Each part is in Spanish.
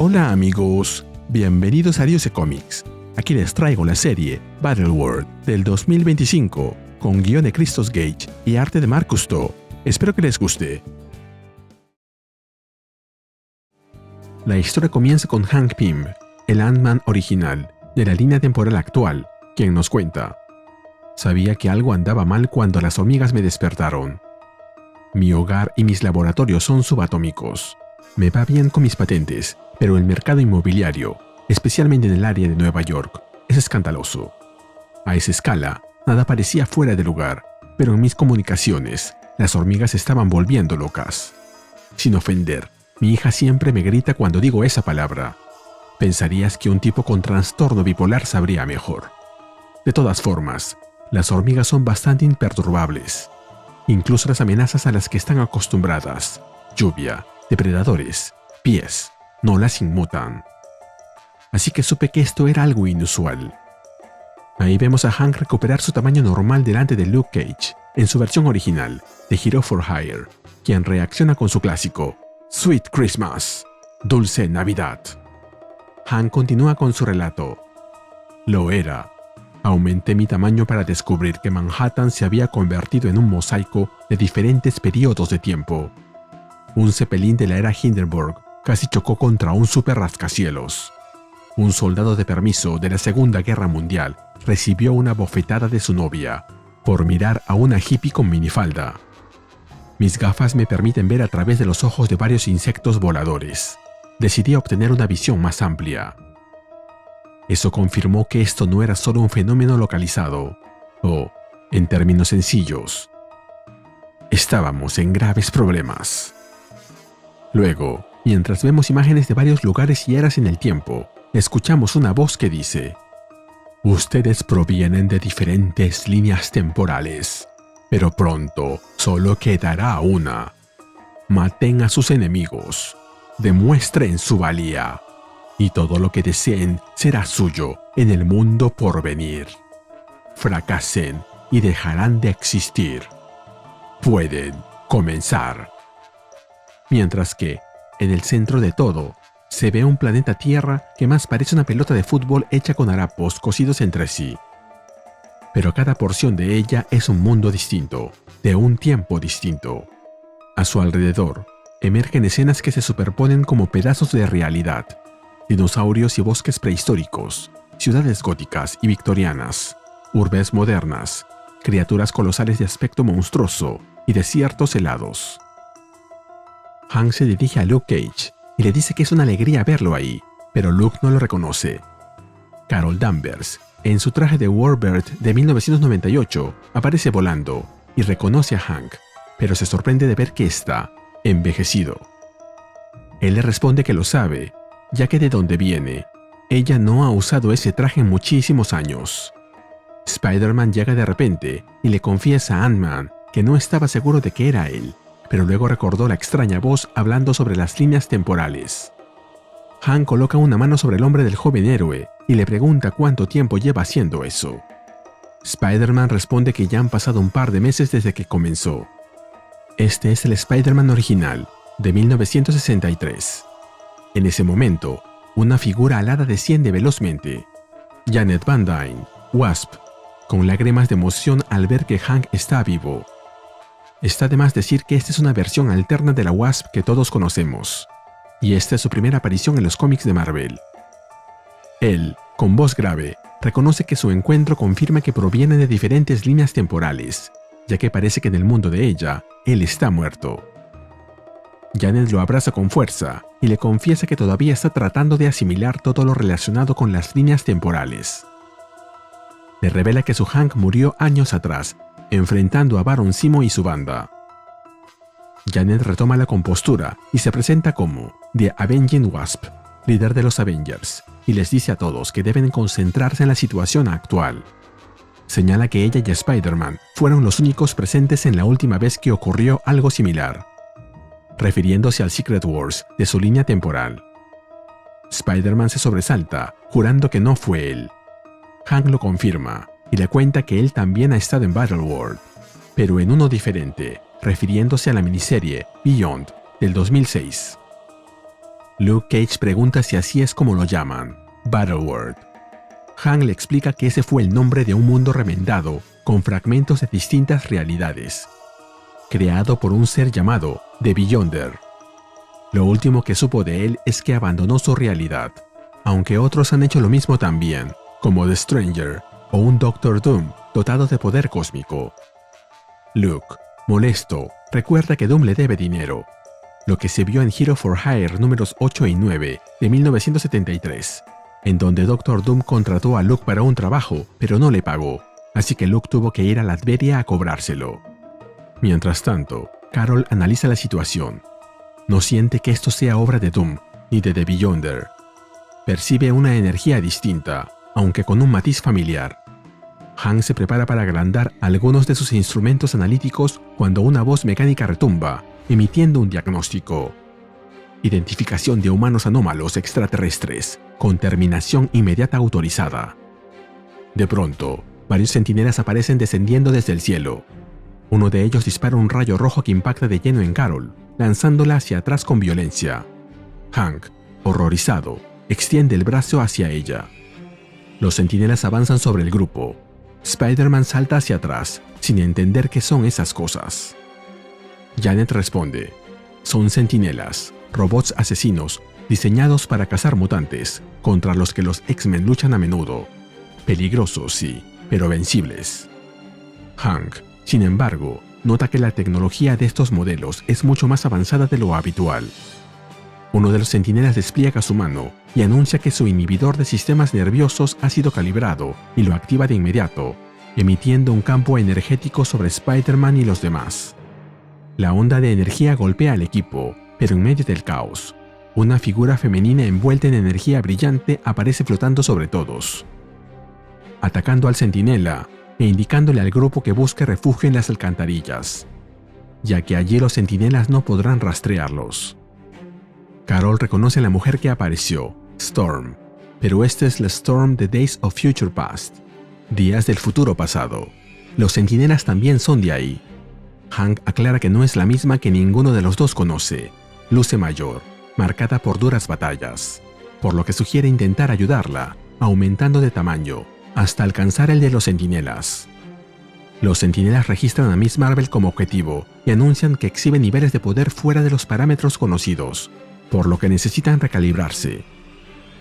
Hola amigos, bienvenidos a Ariose Comics. Aquí les traigo la serie Battleworld del 2025 con guion de Christos Gage y arte de Mark Cousteau. Espero que les guste. La historia comienza con Hank Pym, el Ant-Man original de la línea temporal actual, quien nos cuenta: sabía que algo andaba mal cuando las hormigas me despertaron. Mi hogar y mis laboratorios son subatómicos. Me va bien con mis patentes, pero el mercado inmobiliario, especialmente en el área de Nueva York, es escandaloso. A esa escala, nada parecía fuera de lugar, pero en mis comunicaciones, las hormigas se estaban volviendo locas. Sin ofender, mi hija siempre me grita cuando digo esa palabra. Pensarías que un tipo con trastorno bipolar sabría mejor. De todas formas, las hormigas son bastante imperturbables. Incluso las amenazas a las que están acostumbradas, lluvia, depredadores, pies, no las inmutan. Así que supe que esto era algo inusual. Ahí vemos a Hank recuperar su tamaño normal delante de Luke Cage, en su versión original, de Hero for Hire, quien reacciona con su clásico Sweet Christmas, Dulce Navidad. Hank continúa con su relato. Lo era. Aumenté mi tamaño para descubrir que Manhattan se había convertido en un mosaico de diferentes periodos de tiempo. Un Zeppelin de la era Hindenburg casi chocó contra un super rascacielos. Un soldado de permiso de la Segunda Guerra Mundial recibió una bofetada de su novia por mirar a una hippie con minifalda. Mis gafas me permiten ver a través de los ojos de varios insectos voladores. Decidí obtener una visión más amplia. Eso confirmó que esto no era solo un fenómeno localizado, o, en términos sencillos, estábamos en graves problemas. Luego, mientras vemos imágenes de varios lugares y eras en el tiempo, escuchamos una voz que dice: ustedes provienen de diferentes líneas temporales, pero pronto solo quedará una. Maten a sus enemigos, demuestren su valía, y todo lo que deseen será suyo en el mundo por venir. Fracasen y dejarán de existir. Pueden comenzar. Mientras que, en el centro de todo, se ve un planeta Tierra que más parece una pelota de fútbol hecha con harapos cosidos entre sí. Pero cada porción de ella es un mundo distinto, de un tiempo distinto. A su alrededor, emergen escenas que se superponen como pedazos de realidad. Dinosaurios y bosques prehistóricos, ciudades góticas y victorianas, urbes modernas, criaturas colosales de aspecto monstruoso y desiertos helados. Hank se dirige a Luke Cage y le dice que es una alegría verlo ahí, pero Luke no lo reconoce. Carol Danvers, en su traje de Warbird de 1998, aparece volando y reconoce a Hank, pero se sorprende de ver que está envejecido. Él le responde que lo sabe, ya que de donde viene, ella no ha usado ese traje en muchísimos años. Spider-Man llega de repente y le confiesa a Ant-Man que no estaba seguro de que era él, pero luego recordó la extraña voz hablando sobre las líneas temporales. Hank coloca una mano sobre el hombro del joven héroe y le pregunta cuánto tiempo lleva haciendo eso. Spider-Man responde que ya han pasado un par de meses desde que comenzó. Este es el Spider-Man original, de 1963. En ese momento, una figura alada desciende velozmente. Janet Van Dyne, Wasp, con lágrimas de emoción al ver que Hank está vivo. Está de más decir que esta es una versión alterna de la Wasp que todos conocemos, y esta es su primera aparición en los cómics de Marvel. Él, con voz grave, reconoce que su encuentro confirma que proviene de diferentes líneas temporales, ya que parece que en el mundo de ella, él está muerto. Janet lo abraza con fuerza y le confiesa que todavía está tratando de asimilar todo lo relacionado con las líneas temporales. Le revela que su Hank murió años atrás, enfrentando a Baron Zemo y su banda. Janet retoma la compostura y se presenta como The Avenging Wasp, líder de los Avengers, y les dice a todos que deben concentrarse en la situación actual. Señala que ella y Spider-Man fueron los únicos presentes en la última vez que ocurrió algo similar, refiriéndose al Secret Wars de su línea temporal. Spider-Man se sobresalta, jurando que no fue él. Hank lo confirma y le cuenta que él también ha estado en Battleworld, pero en uno diferente, refiriéndose a la miniserie Beyond del 2006. Luke Cage pregunta si así es como lo llaman, Battleworld. Hank le explica que ese fue el nombre de un mundo remendado con fragmentos de distintas realidades, creado por un ser llamado The Beyonder. Lo último que supo de él es que abandonó su realidad, aunque otros han hecho lo mismo también, como The Stranger o un Doctor Doom dotado de poder cósmico. Luke, molesto, recuerda que Doom le debe dinero, lo que se vio en Hero for Hire números 8 y 9 de 1973, en donde Doctor Doom contrató a Luke para un trabajo, pero no le pagó, así que Luke tuvo que ir a Latveria a cobrárselo. Mientras tanto, Carol analiza la situación. No siente que esto sea obra de Doom ni de The Beyonder. Percibe una energía distinta, aunque con un matiz familiar. Hank se prepara para agrandar algunos de sus instrumentos analíticos cuando una voz mecánica retumba, emitiendo un diagnóstico. Identificación de humanos anómalos extraterrestres, con terminación inmediata autorizada. De pronto, varios centinelas aparecen descendiendo desde el cielo. Uno de ellos dispara un rayo rojo que impacta de lleno en Carol, lanzándola hacia atrás con violencia. Hank, horrorizado, extiende el brazo hacia ella. Los centinelas avanzan sobre el grupo. Spider-Man salta hacia atrás, sin entender qué son esas cosas. Janet responde: son centinelas, robots asesinos, diseñados para cazar mutantes, contra los que los X-Men luchan a menudo. Peligrosos, sí, pero vencibles. Hank, sin embargo, nota que la tecnología de estos modelos es mucho más avanzada de lo habitual. Uno de los centinelas despliega su mano y anuncia que su inhibidor de sistemas nerviosos ha sido calibrado y lo activa de inmediato, emitiendo un campo energético sobre Spider-Man y los demás. La onda de energía golpea al equipo, pero en medio del caos, una figura femenina envuelta en energía brillante aparece flotando sobre todos, atacando al centinela e indicándole al grupo que busque refugio en las alcantarillas, ya que allí los centinelas no podrán rastrearlos. Carol reconoce a la mujer que apareció, Storm, pero esta es la Storm de Days of Future Past, días del futuro pasado. Los centinelas también son de ahí. Hank aclara que no es la misma que ninguno de los dos conoce, luce mayor, marcada por duras batallas, por lo que sugiere intentar ayudarla, aumentando de tamaño, hasta alcanzar el de los centinelas. Los centinelas registran a Miss Marvel como objetivo y anuncian que exhibe niveles de poder fuera de los parámetros conocidos, por lo que necesitan recalibrarse.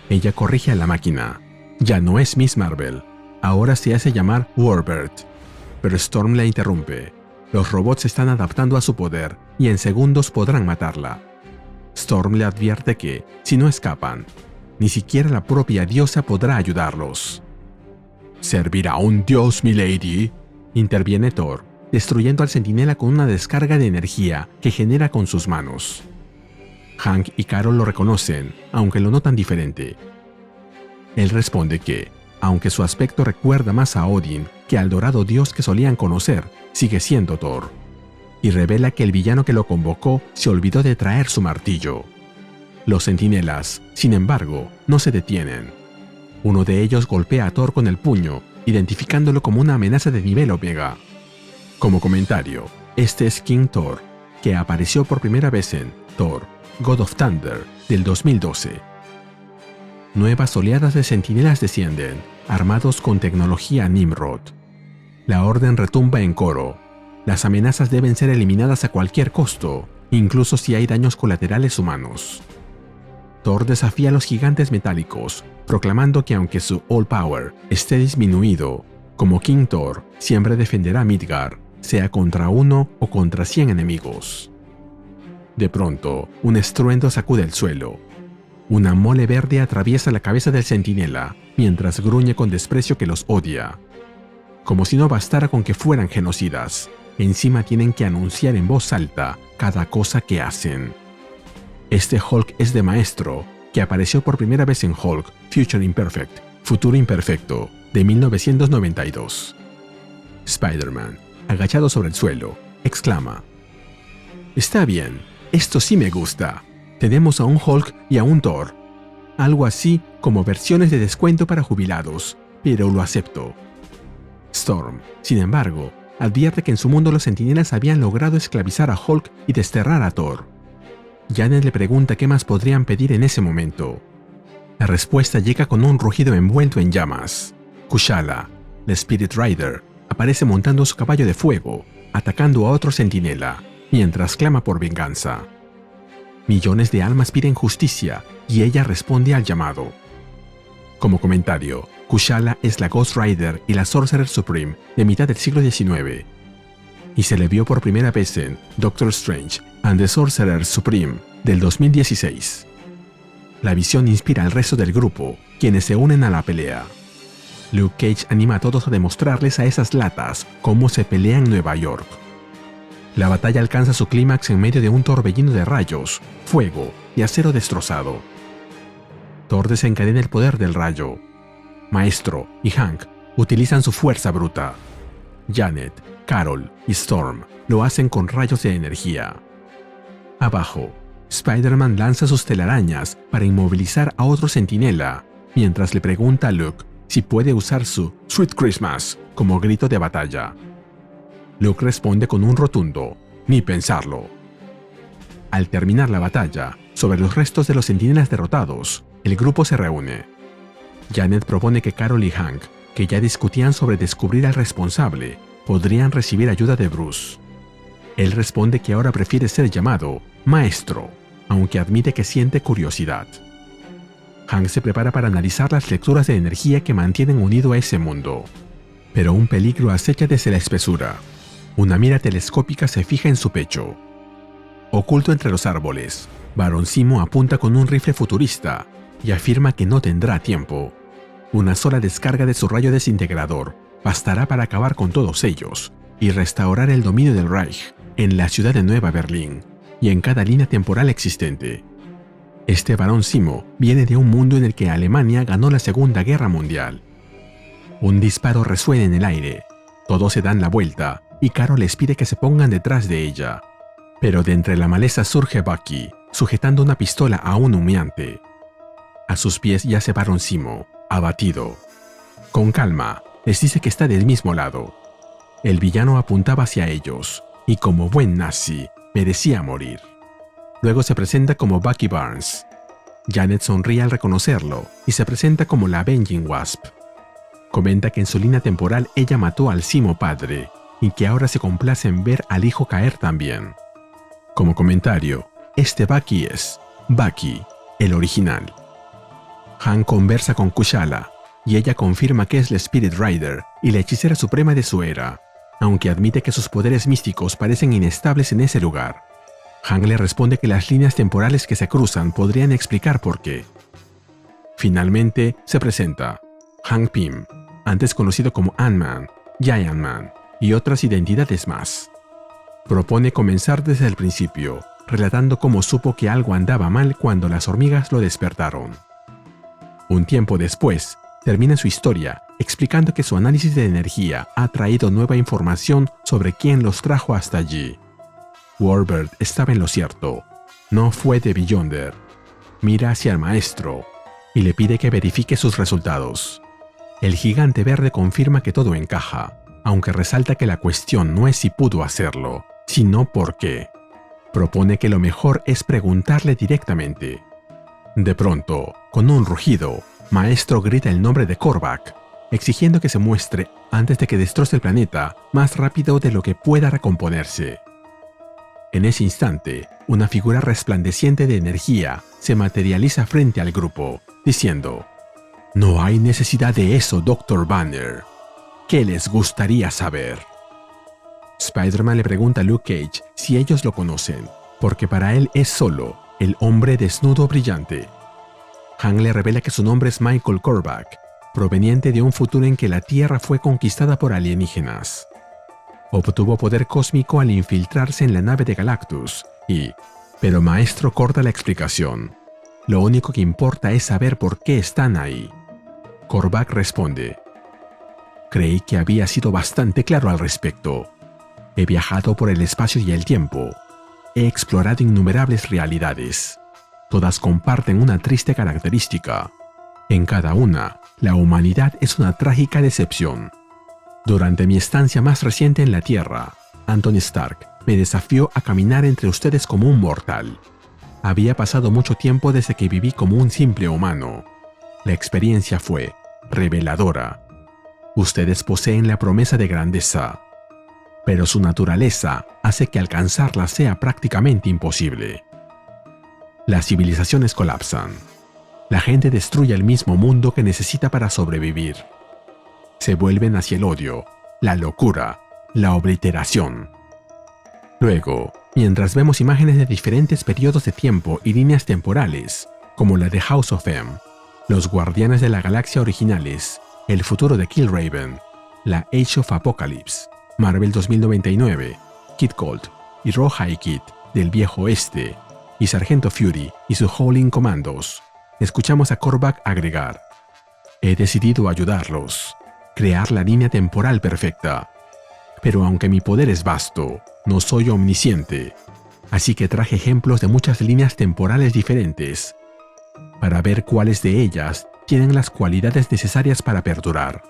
Ella corrige a la máquina. Ya no es Miss Marvel, ahora se hace llamar Warbird, pero Storm la interrumpe. Los robots se están adaptando a su poder y en segundos podrán matarla. Storm le advierte que, si no escapan, ni siquiera la propia diosa podrá ayudarlos. «¿Servirá a un dios, milady?», interviene Thor, destruyendo al centinela con una descarga de energía que genera con sus manos. Hank y Carol lo reconocen, aunque lo notan diferente. Él responde que, aunque su aspecto recuerda más a Odin que al dorado dios que solían conocer, sigue siendo Thor, y revela que el villano que lo convocó se olvidó de traer su martillo. Los centinelas, sin embargo, no se detienen. Uno de ellos golpea a Thor con el puño, identificándolo como una amenaza de nivel Omega. Como comentario, este es King Thor, que apareció por primera vez en Thor, God of Thunder, del 2012. Nuevas oleadas de centinelas descienden, armados con tecnología Nimrod. La orden retumba en coro. Las amenazas deben ser eliminadas a cualquier costo, incluso si hay daños colaterales humanos. Thor desafía a los gigantes metálicos, proclamando que aunque su All Power esté disminuido, como King Thor siempre defenderá Midgard, sea contra 1 o contra 100 enemigos. De pronto, un estruendo sacude el suelo. Una mole verde atraviesa la cabeza del centinela, mientras gruñe con desprecio que los odia. Como si no bastara con que fueran genocidas, encima tienen que anunciar en voz alta cada cosa que hacen. Este Hulk es de Maestro, que apareció por primera vez en Hulk, Future Imperfect, Futuro Imperfecto, de 1992. Spider-Man, agachado sobre el suelo, exclama: «Está bien, esto sí me gusta. Tenemos a un Hulk y a un Thor. Algo así como versiones de descuento para jubilados, pero lo acepto». Storm, sin embargo, advierte que en su mundo los centinelas habían logrado esclavizar a Hulk y desterrar a Thor. Janet le pregunta qué más podrían pedir en ese momento. La respuesta llega con un rugido envuelto en llamas. Kushala, la Spirit Rider, aparece montando su caballo de fuego, atacando a otro centinela, mientras clama por venganza. Millones de almas piden justicia y ella responde al llamado. Como comentario, Kushala es la Ghost Rider y la Sorcerer Supreme de mitad del siglo XIX, y se le vio por primera vez en Doctor Strange and the Sorcerer Supreme del 2016. La visión inspira al resto del grupo, quienes se unen a la pelea. Luke Cage anima a todos a demostrarles a esas latas cómo se pelea en Nueva York. La batalla alcanza su clímax en medio de un torbellino de rayos, fuego y acero destrozado. Thor desencadena el poder del rayo. Maestro y Hank utilizan su fuerza bruta. Janet, Carol y Storm lo hacen con rayos de energía. Abajo, Spider-Man lanza sus telarañas para inmovilizar a otro centinela, mientras le pregunta a Luke si puede usar su Sweet Christmas como grito de batalla. Luke responde con un rotundo, ni pensarlo. Al terminar la batalla, sobre los restos de los centinelas derrotados, el grupo se reúne. Janet propone que Carol y Hank, que ya discutían sobre descubrir al responsable, podrían recibir ayuda de Bruce. Él responde que ahora prefiere ser llamado Maestro, aunque admite que siente curiosidad. Hank se prepara para analizar las lecturas de energía que mantienen unido a ese mundo. Pero un peligro acecha desde la espesura. Una mira telescópica se fija en su pecho. Oculto entre los árboles, Barón Zemo apunta con un rifle futurista y afirma que no tendrá tiempo. Una sola descarga de su rayo desintegrador bastará para acabar con todos ellos y restaurar el dominio del Reich en la ciudad de Nueva Berlín y en cada línea temporal existente. Este Barón Zemo viene de un mundo en el que Alemania ganó la Segunda Guerra Mundial. Un disparo resuena en el aire, todos se dan la vuelta y Carol les pide que se pongan detrás de ella. Pero de entre la maleza surge Bucky, sujetando una pistola aún humeante. A sus pies yace Barón Zemo, abatido. Con calma, les dice que está del mismo lado. El villano apuntaba hacia ellos, y como buen nazi, merecía morir. Luego se presenta como Bucky Barnes. Janet sonríe al reconocerlo y se presenta como la Avenging Wasp. Comenta que en su línea temporal ella mató al Zemo padre y que ahora se complace en ver al hijo caer también. Como comentario, este Bucky es Bucky, el original. Hank conversa con Kushala y ella confirma que es la Spirit Rider y la hechicera suprema de su era, aunque admite que sus poderes místicos parecen inestables en ese lugar. Hank le responde que las líneas temporales que se cruzan podrían explicar por qué. Finalmente se presenta Hank Pym, antes conocido como Ant-Man, Giant Man y otras identidades más. Propone comenzar desde el principio, relatando cómo supo que algo andaba mal cuando las hormigas lo despertaron. Un tiempo después, termina su historia explicando que su análisis de energía ha traído nueva información sobre quién los trajo hasta allí. Warbird estaba en lo cierto, no fue de Beyonder. Mira hacia el maestro y le pide que verifique sus resultados. El gigante verde confirma que todo encaja, aunque resalta que la cuestión no es si pudo hacerlo, sino por qué. Propone que lo mejor es preguntarle directamente. De pronto, con un rugido, Maestro grita el nombre de Korvac, exigiendo que se muestre antes de que destroce el planeta más rápido de lo que pueda recomponerse. En ese instante, una figura resplandeciente de energía se materializa frente al grupo, diciendo: «No hay necesidad de eso, Dr. Banner. ¿Qué les gustaría saber?». Spider-Man le pregunta a Luke Cage si ellos lo conocen, porque para él es solo el hombre desnudo brillante. Hank le revela que su nombre es Michael Korvac, proveniente de un futuro en que la Tierra fue conquistada por alienígenas. Obtuvo poder cósmico al infiltrarse en la nave de Galactus pero Maestro corta la explicación. Lo único que importa es saber por qué están ahí. Korvac responde: «Creí que había sido bastante claro al respecto. He viajado por el espacio y el tiempo. He explorado innumerables realidades. Todas comparten una triste característica. En cada una, la humanidad es una trágica decepción. Durante mi estancia más reciente en la Tierra, Anthony Stark me desafió a caminar entre ustedes como un mortal. Había pasado mucho tiempo desde que viví como un simple humano. La experiencia fue reveladora. Ustedes poseen la promesa de grandeza, pero su naturaleza hace que alcanzarla sea prácticamente imposible. Las civilizaciones colapsan. La gente destruye el mismo mundo que necesita para sobrevivir. Se vuelven hacia el odio, la locura, la obliteración. Luego, mientras vemos imágenes de diferentes periodos de tiempo y líneas temporales, como la de House of M, los Guardianes de la Galaxia originales, el futuro de Killraven, la Age of Apocalypse, Marvel 2099, Kid Colt y Rawhide Kid del Viejo Oeste, y Sargento Fury y su Howling Commandos, escuchamos a Korvac agregar: he decidido ayudarlos, crear la línea temporal perfecta. Pero aunque mi poder es vasto, no soy omnisciente, así que traje ejemplos de muchas líneas temporales diferentes, para ver cuáles de ellas tienen las cualidades necesarias para perdurar.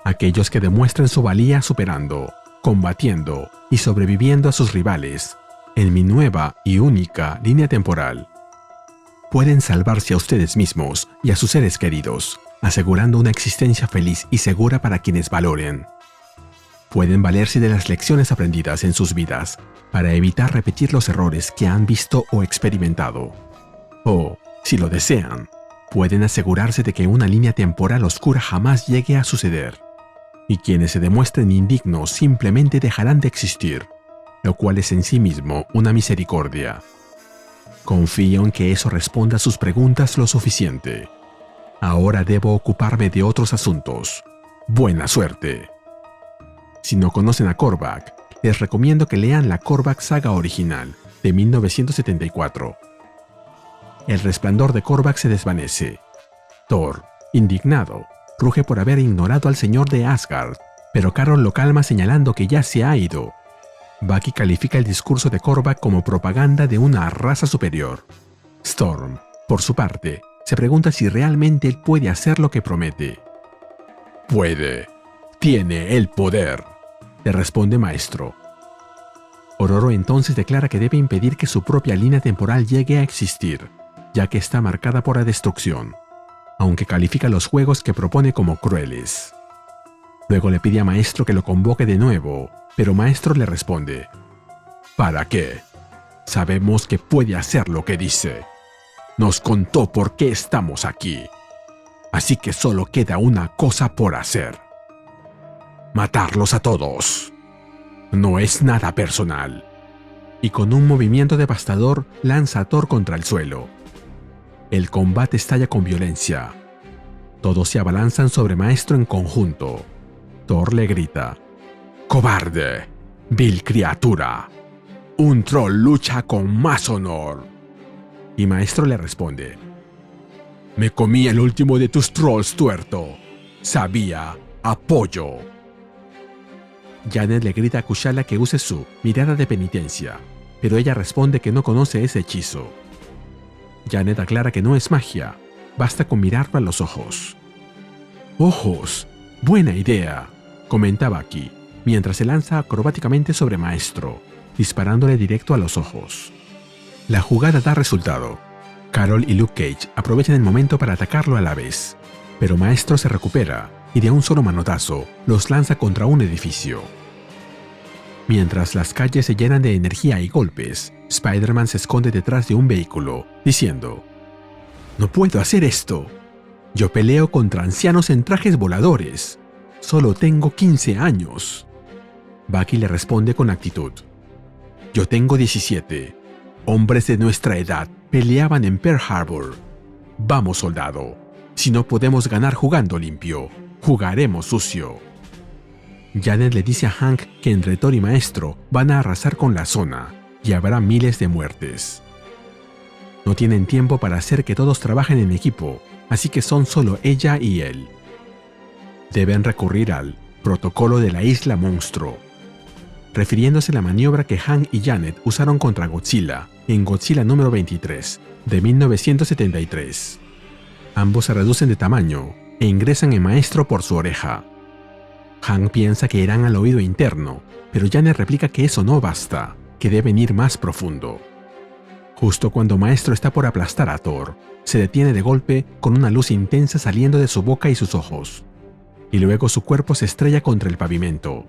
Aquellos que demuestren su valía superando, combatiendo y sobreviviendo a sus rivales, en mi nueva y única línea temporal, pueden salvarse a ustedes mismos y a sus seres queridos, asegurando una existencia feliz y segura para quienes valoren. Pueden valerse de las lecciones aprendidas en sus vidas para evitar repetir los errores que han visto o experimentado. O, si lo desean, pueden asegurarse de que una línea temporal oscura jamás llegue a suceder, y quienes se demuestren indignos simplemente dejarán de existir, lo cual es en sí mismo una misericordia. Confío en que eso responda a sus preguntas lo suficiente. Ahora debo ocuparme de otros asuntos. Buena suerte. Si no conocen a Korvac, les recomiendo que lean la Korvac Saga original, de 1974. El resplandor de Korvac se desvanece. Thor, indignado, ruge por haber ignorado al señor de Asgard, pero Carol lo calma señalando que ya se ha ido. Bucky califica el discurso de Korvac como propaganda de una raza superior. Storm, por su parte, se pregunta si realmente él puede hacer lo que promete. Puede. Tiene el poder, le responde Maestro. Ororo entonces declara que debe impedir que su propia línea temporal llegue a existir, ya que está marcada por la destrucción, aunque califica los juegos que propone como crueles. Luego le pide a Maestro que lo convoque de nuevo, pero Maestro le responde: ¿para qué? Sabemos que puede hacer lo que dice. Nos contó por qué estamos aquí. Así que solo queda una cosa por hacer: matarlos a todos. No es nada personal. Y con un movimiento devastador lanza a Thor contra el suelo. El combate estalla con violencia. Todos se abalanzan sobre Maestro en conjunto. Thor le grita: ¡cobarde! ¡Vil criatura! Un troll lucha con más honor. Y Maestro le responde: me comí el último de tus trolls, tuerto. Sabía apoyo. Janet le grita a Kushala que use su mirada de penitencia, pero ella responde que no conoce ese hechizo. Janet aclara que no es magia, basta con mirarlo a los ojos. ¡Ojos! ¡Buena idea!, comenta Bucky, mientras se lanza acrobáticamente sobre Maestro, disparándole directo a los ojos. La jugada da resultado. Carol y Luke Cage aprovechan el momento para atacarlo a la vez, pero Maestro se recupera y de un solo manotazo los lanza contra un edificio. Mientras las calles se llenan de energía y golpes, Spider-Man se esconde detrás de un vehículo, diciendo: «No puedo hacer esto. Yo peleo contra ancianos en trajes voladores. Solo tengo 15 años». Bucky le responde con actitud: «Yo tengo 17. Hombres de nuestra edad peleaban en Pearl Harbor. Vamos, soldado. Si no podemos ganar jugando limpio, jugaremos sucio». Janet le dice a Hank que entre Thor y Maestro van a arrasar con la zona y habrá miles de muertes. No tienen tiempo para hacer que todos trabajen en equipo, así que son solo ella y él. Deben recurrir al protocolo de la isla monstruo, refiriéndose a la maniobra que Hank y Janet usaron contra Godzilla en Godzilla número 23 de 1973. Ambos se reducen de tamaño e ingresan en Maestro por su oreja. Hank piensa que irán al oído interno, pero Janet replica que eso no basta, que deben ir más profundo. Justo cuando Maestro está por aplastar a Thor, se detiene de golpe con una luz intensa saliendo de su boca y sus ojos, y luego su cuerpo se estrella contra el pavimento.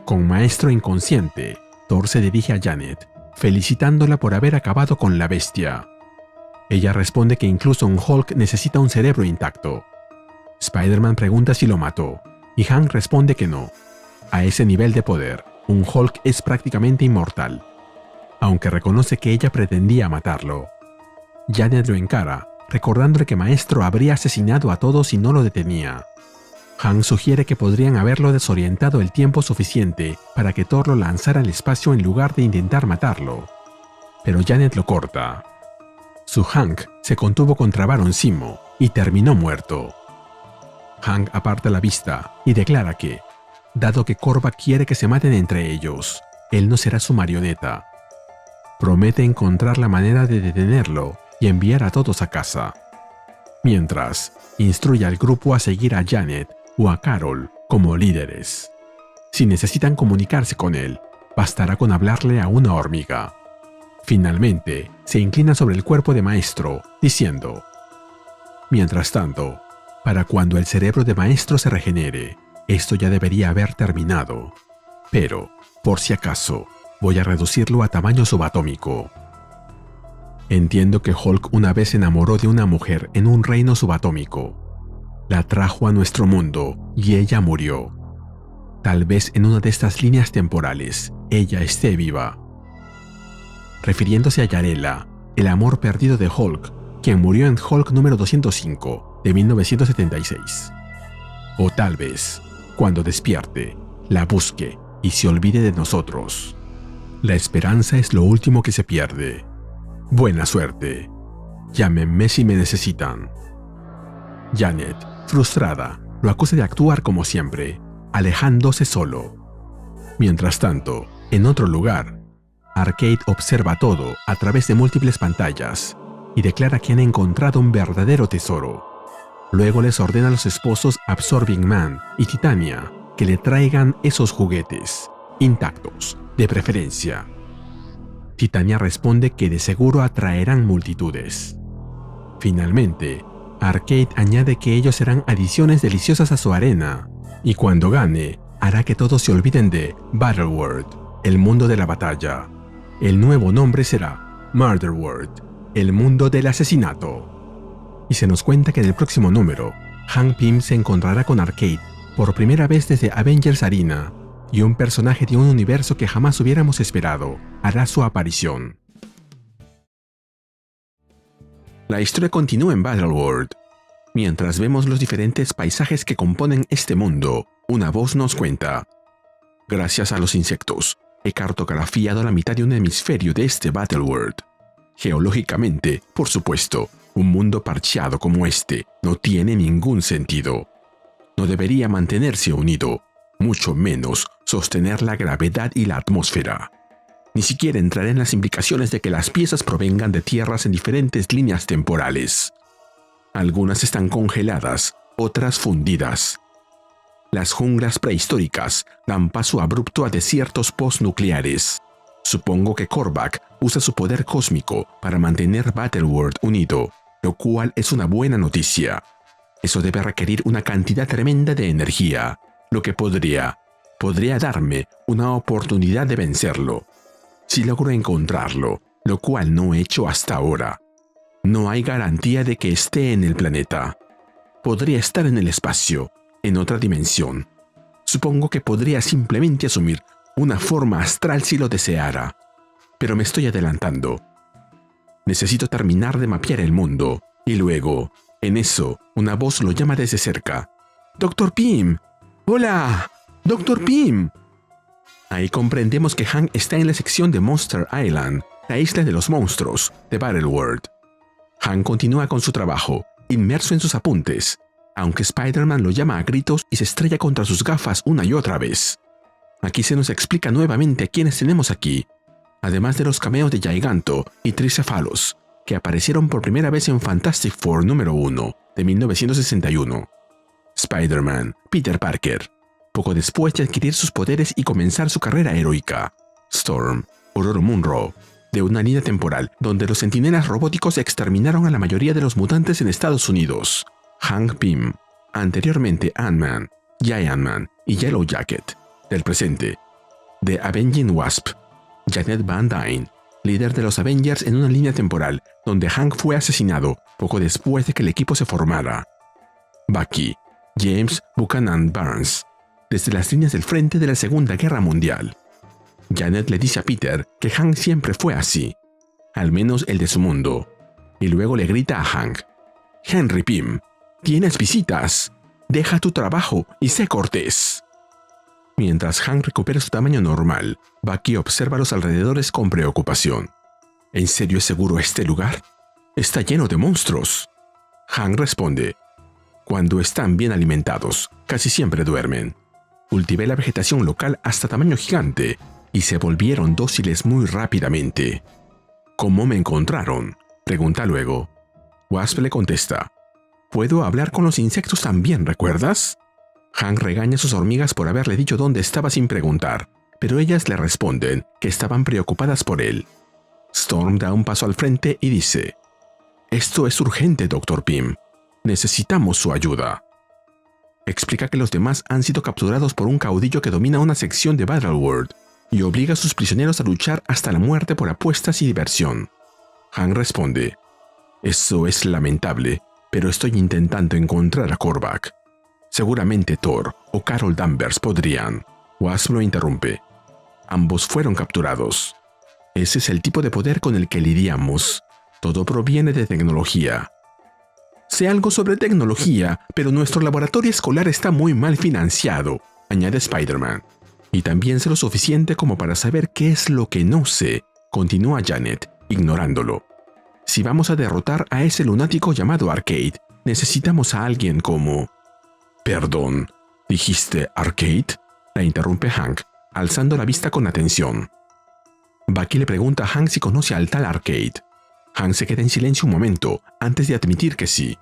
Con Maestro inconsciente, Thor se dirige a Janet, felicitándola por haber acabado con la bestia. Ella responde que incluso un Hulk necesita un cerebro intacto. Spider-Man pregunta si lo mató, y Hank responde que no. A ese nivel de poder, un Hulk es prácticamente inmortal, aunque reconoce que ella pretendía matarlo. Janet lo encara, recordándole que Maestro habría asesinado a todos si no lo detenía. Hank sugiere que podrían haberlo desorientado el tiempo suficiente para que Thor lo lanzara al espacio en lugar de intentar matarlo. Pero Janet lo corta. Su Hank se contuvo contra Baron Zemo y terminó muerto. Hank aparta la vista y declara que, dado que Korvac quiere que se maten entre ellos, él no será su marioneta. Promete encontrar la manera de detenerlo y enviar a todos a casa. Mientras, instruye al grupo a seguir a Janet o a Carol como líderes. Si necesitan comunicarse con él, bastará con hablarle a una hormiga. Finalmente, se inclina sobre el cuerpo de Maestro, diciendo: mientras tanto, para cuando el cerebro de Maestro se regenere, esto ya debería haber terminado. Pero, por si acaso, voy a reducirlo a tamaño subatómico. Entiendo que Hulk una vez se enamoró de una mujer en un reino subatómico. La trajo a nuestro mundo y ella murió. Tal vez en una de estas líneas temporales, ella esté viva. Refiriéndose a Yarela, el amor perdido de Hulk, quien murió en Hulk número 205 de 1976. O tal vez, cuando despierte, la busque y se olvide de nosotros. La esperanza es lo último que se pierde. Buena suerte. Llámenme si me necesitan. Janet, frustrada, lo acusa de actuar como siempre, alejándose solo. Mientras tanto, en otro lugar, Arcade observa todo a través de múltiples pantallas y declara que han encontrado un verdadero tesoro. Luego les ordena a los esposos Absorbing Man y Titania que le traigan esos juguetes, intactos, de preferencia. Titania responde que de seguro atraerán multitudes. Finalmente, Arcade añade que ellos serán adiciones deliciosas a su arena, y cuando gane, hará que todos se olviden de Battleworld, el mundo de la batalla. El nuevo nombre será Murderworld, el mundo del asesinato. Y se nos cuenta que en el próximo número, Hank Pym se encontrará con Arcade por primera vez desde Avengers Arena, y un personaje de un universo que jamás hubiéramos esperado hará su aparición. La historia continúa en Battleworld. Mientras vemos los diferentes paisajes que componen este mundo, una voz nos cuenta: gracias a los insectos, he cartografiado la mitad de un hemisferio de este Battleworld. Geológicamente, por supuesto, un mundo parcheado como este no tiene ningún sentido. No debería mantenerse unido, mucho menos sostener la gravedad y la atmósfera. Ni siquiera entraré en las implicaciones de que las piezas provengan de tierras en diferentes líneas temporales. Algunas están congeladas, otras fundidas. Las junglas prehistóricas dan paso abrupto a desiertos postnucleares. Supongo que Korvac usa su poder cósmico para mantener Battleworld unido, lo cual es una buena noticia. Eso debe requerir una cantidad tremenda de energía, lo que podría darme una oportunidad de vencerlo. Si logro encontrarlo, lo cual no he hecho hasta ahora. No hay garantía de que esté en el planeta. Podría estar en el espacio, en otra dimensión. Supongo que podría simplemente asumir una forma astral si lo deseara. Pero me estoy adelantando. Necesito terminar de mapear el mundo, y luego, en eso, una voz lo llama desde cerca. ¡Dr. Pym! ¡Hola! ¡Dr. Pym! Ahí comprendemos que Hank está en la sección de Monster Island, la isla de los monstruos, de Battleworld. Hank continúa con su trabajo, inmerso en sus apuntes, aunque Spider-Man lo llama a gritos y se estrella contra sus gafas una y otra vez. Aquí se nos explica nuevamente a quiénes tenemos aquí, además de los cameos de Giganto y Tricephalus, que aparecieron por primera vez en Fantastic Four número 1 de 1961. Spider-Man, Peter Parker, poco después de adquirir sus poderes y comenzar su carrera heroica. Storm, Ororo Munro, de una línea temporal donde los centinelas robóticos exterminaron a la mayoría de los mutantes en Estados Unidos. Hank Pym, anteriormente Ant-Man, Giant Man y Yellow Jacket. Del presente, The Avenging Wasp, Janet Van Dyne, líder de los Avengers en una línea temporal donde Hank fue asesinado poco después de que el equipo se formara. Bucky, James Buchanan Barnes, desde las líneas del frente de la Segunda Guerra Mundial. Janet le dice a Peter que Hank siempre fue así, al menos el de su mundo, y luego le grita a Hank: «Henry Pym, tienes visitas, deja tu trabajo y sé cortés». Mientras Hank recupera su tamaño normal, Bucky observa los alrededores con preocupación. ¿En serio es seguro este lugar? Está lleno de monstruos. Hank responde: «Cuando están bien alimentados, casi siempre duermen. Cultivé la vegetación local hasta tamaño gigante y se volvieron dóciles muy rápidamente». «¿Cómo me encontraron?», pregunta luego. Wasp le contesta: «Puedo hablar con los insectos también, ¿recuerdas?». Hank regaña a sus hormigas por haberle dicho dónde estaba sin preguntar, pero ellas le responden que estaban preocupadas por él. Storm da un paso al frente y dice: «Esto es urgente, Dr. Pym. Necesitamos su ayuda». Explica que los demás han sido capturados por un caudillo que domina una sección de Battleworld y obliga a sus prisioneros a luchar hasta la muerte por apuestas y diversión. Hank responde: «Eso es lamentable, pero estoy intentando encontrar a Korvac. Seguramente Thor o Carol Danvers podrían». Wasp lo interrumpe: «Ambos fueron capturados. Ese es el tipo de poder con el que lidiamos. Todo proviene de tecnología». «Sé algo sobre tecnología, pero nuestro laboratorio escolar está muy mal financiado», añade Spider-Man. «Y también sé lo suficiente como para saber qué es lo que no sé», continúa Janet, ignorándolo. «Si vamos a derrotar a ese lunático llamado Arcade, necesitamos a alguien como...». «Perdón, ¿dijiste Arcade?», la interrumpe Hank, alzando la vista con atención. Bucky le pregunta a Hank si conoce al tal Arcade. Hank se queda en silencio un momento antes de admitir que sí.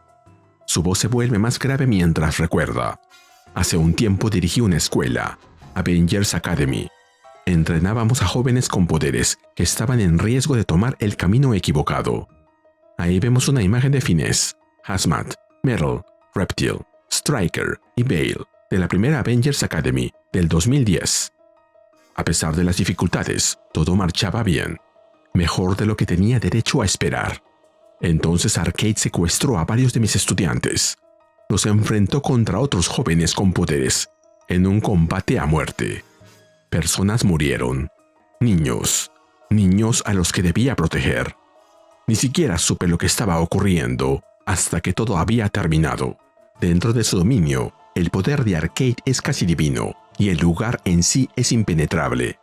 Su voz se vuelve más grave mientras recuerda: «Hace un tiempo dirigí una escuela, Avengers Academy. Entrenábamos a jóvenes con poderes que estaban en riesgo de tomar el camino equivocado». Ahí vemos una imagen de Finesse, Hazmat, Metal, Reptile, Striker y Bale de la primera Avengers Academy del 2010. A pesar de las dificultades, todo marchaba bien, mejor de lo que tenía derecho a esperar. Entonces Arcade secuestró a varios de mis estudiantes. Los enfrentó contra otros jóvenes con poderes en un combate a muerte. Personas murieron. Niños a los que debía proteger. Ni siquiera supe lo que estaba ocurriendo hasta que todo había terminado. Dentro de su dominio, el poder de Arcade es casi divino y el lugar en sí es impenetrable».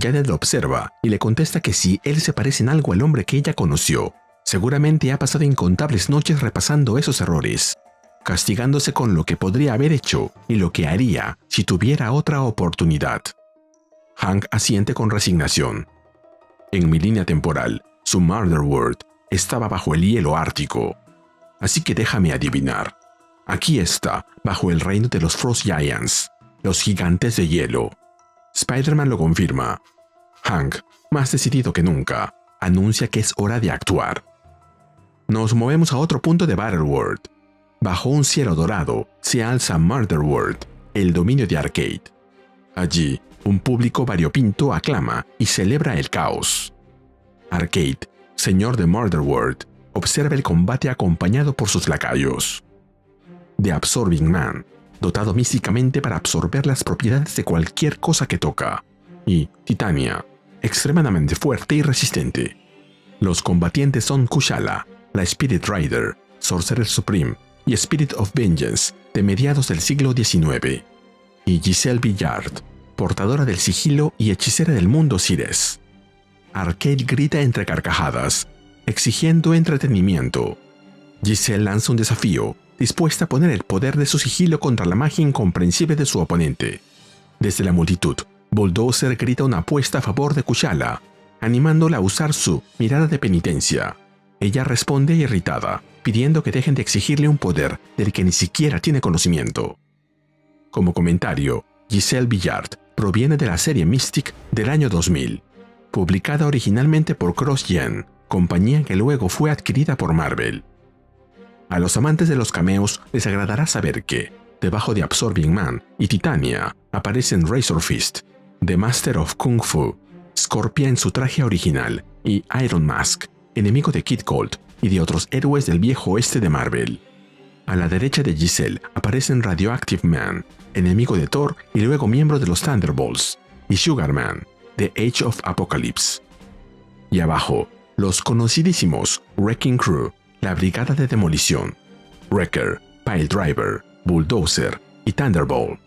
Janet lo observa y le contesta que si él se parece en algo al hombre que ella conoció, seguramente ha pasado incontables noches repasando esos errores, castigándose con lo que podría haber hecho y lo que haría si tuviera otra oportunidad. Hank asiente con resignación. «En mi línea temporal, su Murder World estaba bajo el hielo ártico. Así que déjame adivinar. Aquí está, bajo el reino de los Frost Giants, los gigantes de hielo». Spider-Man lo confirma. Hank, más decidido que nunca, anuncia que es hora de actuar. Nos movemos a otro punto de Battleworld. Bajo un cielo dorado se alza Murder World, el dominio de Arcade. Allí, un público variopinto aclama y celebra el caos. Arcade, señor de Murder World, observa el combate acompañado por sus lacayos. The Absorbing Man, dotado místicamente para absorber las propiedades de cualquier cosa que toca, y Titania, extremadamente fuerte y resistente. Los combatientes son Kushala, la Spirit Rider, Sorcerer Supreme y Spirit of Vengeance de mediados del siglo XIX, y Giselle Billard, portadora del sigilo y hechicera del mundo Cires. Arcade grita entre carcajadas, exigiendo entretenimiento. Giselle lanza un desafío, dispuesta a poner el poder de su sigilo contra la magia incomprensible de su oponente. Desde la multitud, Bulldozer grita una apuesta a favor de Kushala, animándola a usar su mirada de penitencia. Ella responde irritada, pidiendo que dejen de exigirle un poder del que ni siquiera tiene conocimiento. Como comentario, Giselle Billard proviene de la serie Mystic del año 2000. publicada originalmente por CrossGen, compañía que luego fue adquirida por Marvel. A los amantes de los cameos les agradará saber que, debajo de Absorbing Man y Titania, aparecen Razor Fist, The Master of Kung Fu, Scorpia en su traje original y Iron Mask, enemigo de Kid Colt y de otros héroes del viejo oeste de Marvel. A la derecha de Giselle aparecen Radioactive Man, enemigo de Thor y luego miembro de los Thunderbolts, y Sugar Man, The Age of Apocalypse. Y abajo, los conocidísimos Wrecking Crew, la Brigada de Demolición, Wrecker, Piledriver, Bulldozer y Thunderbolt.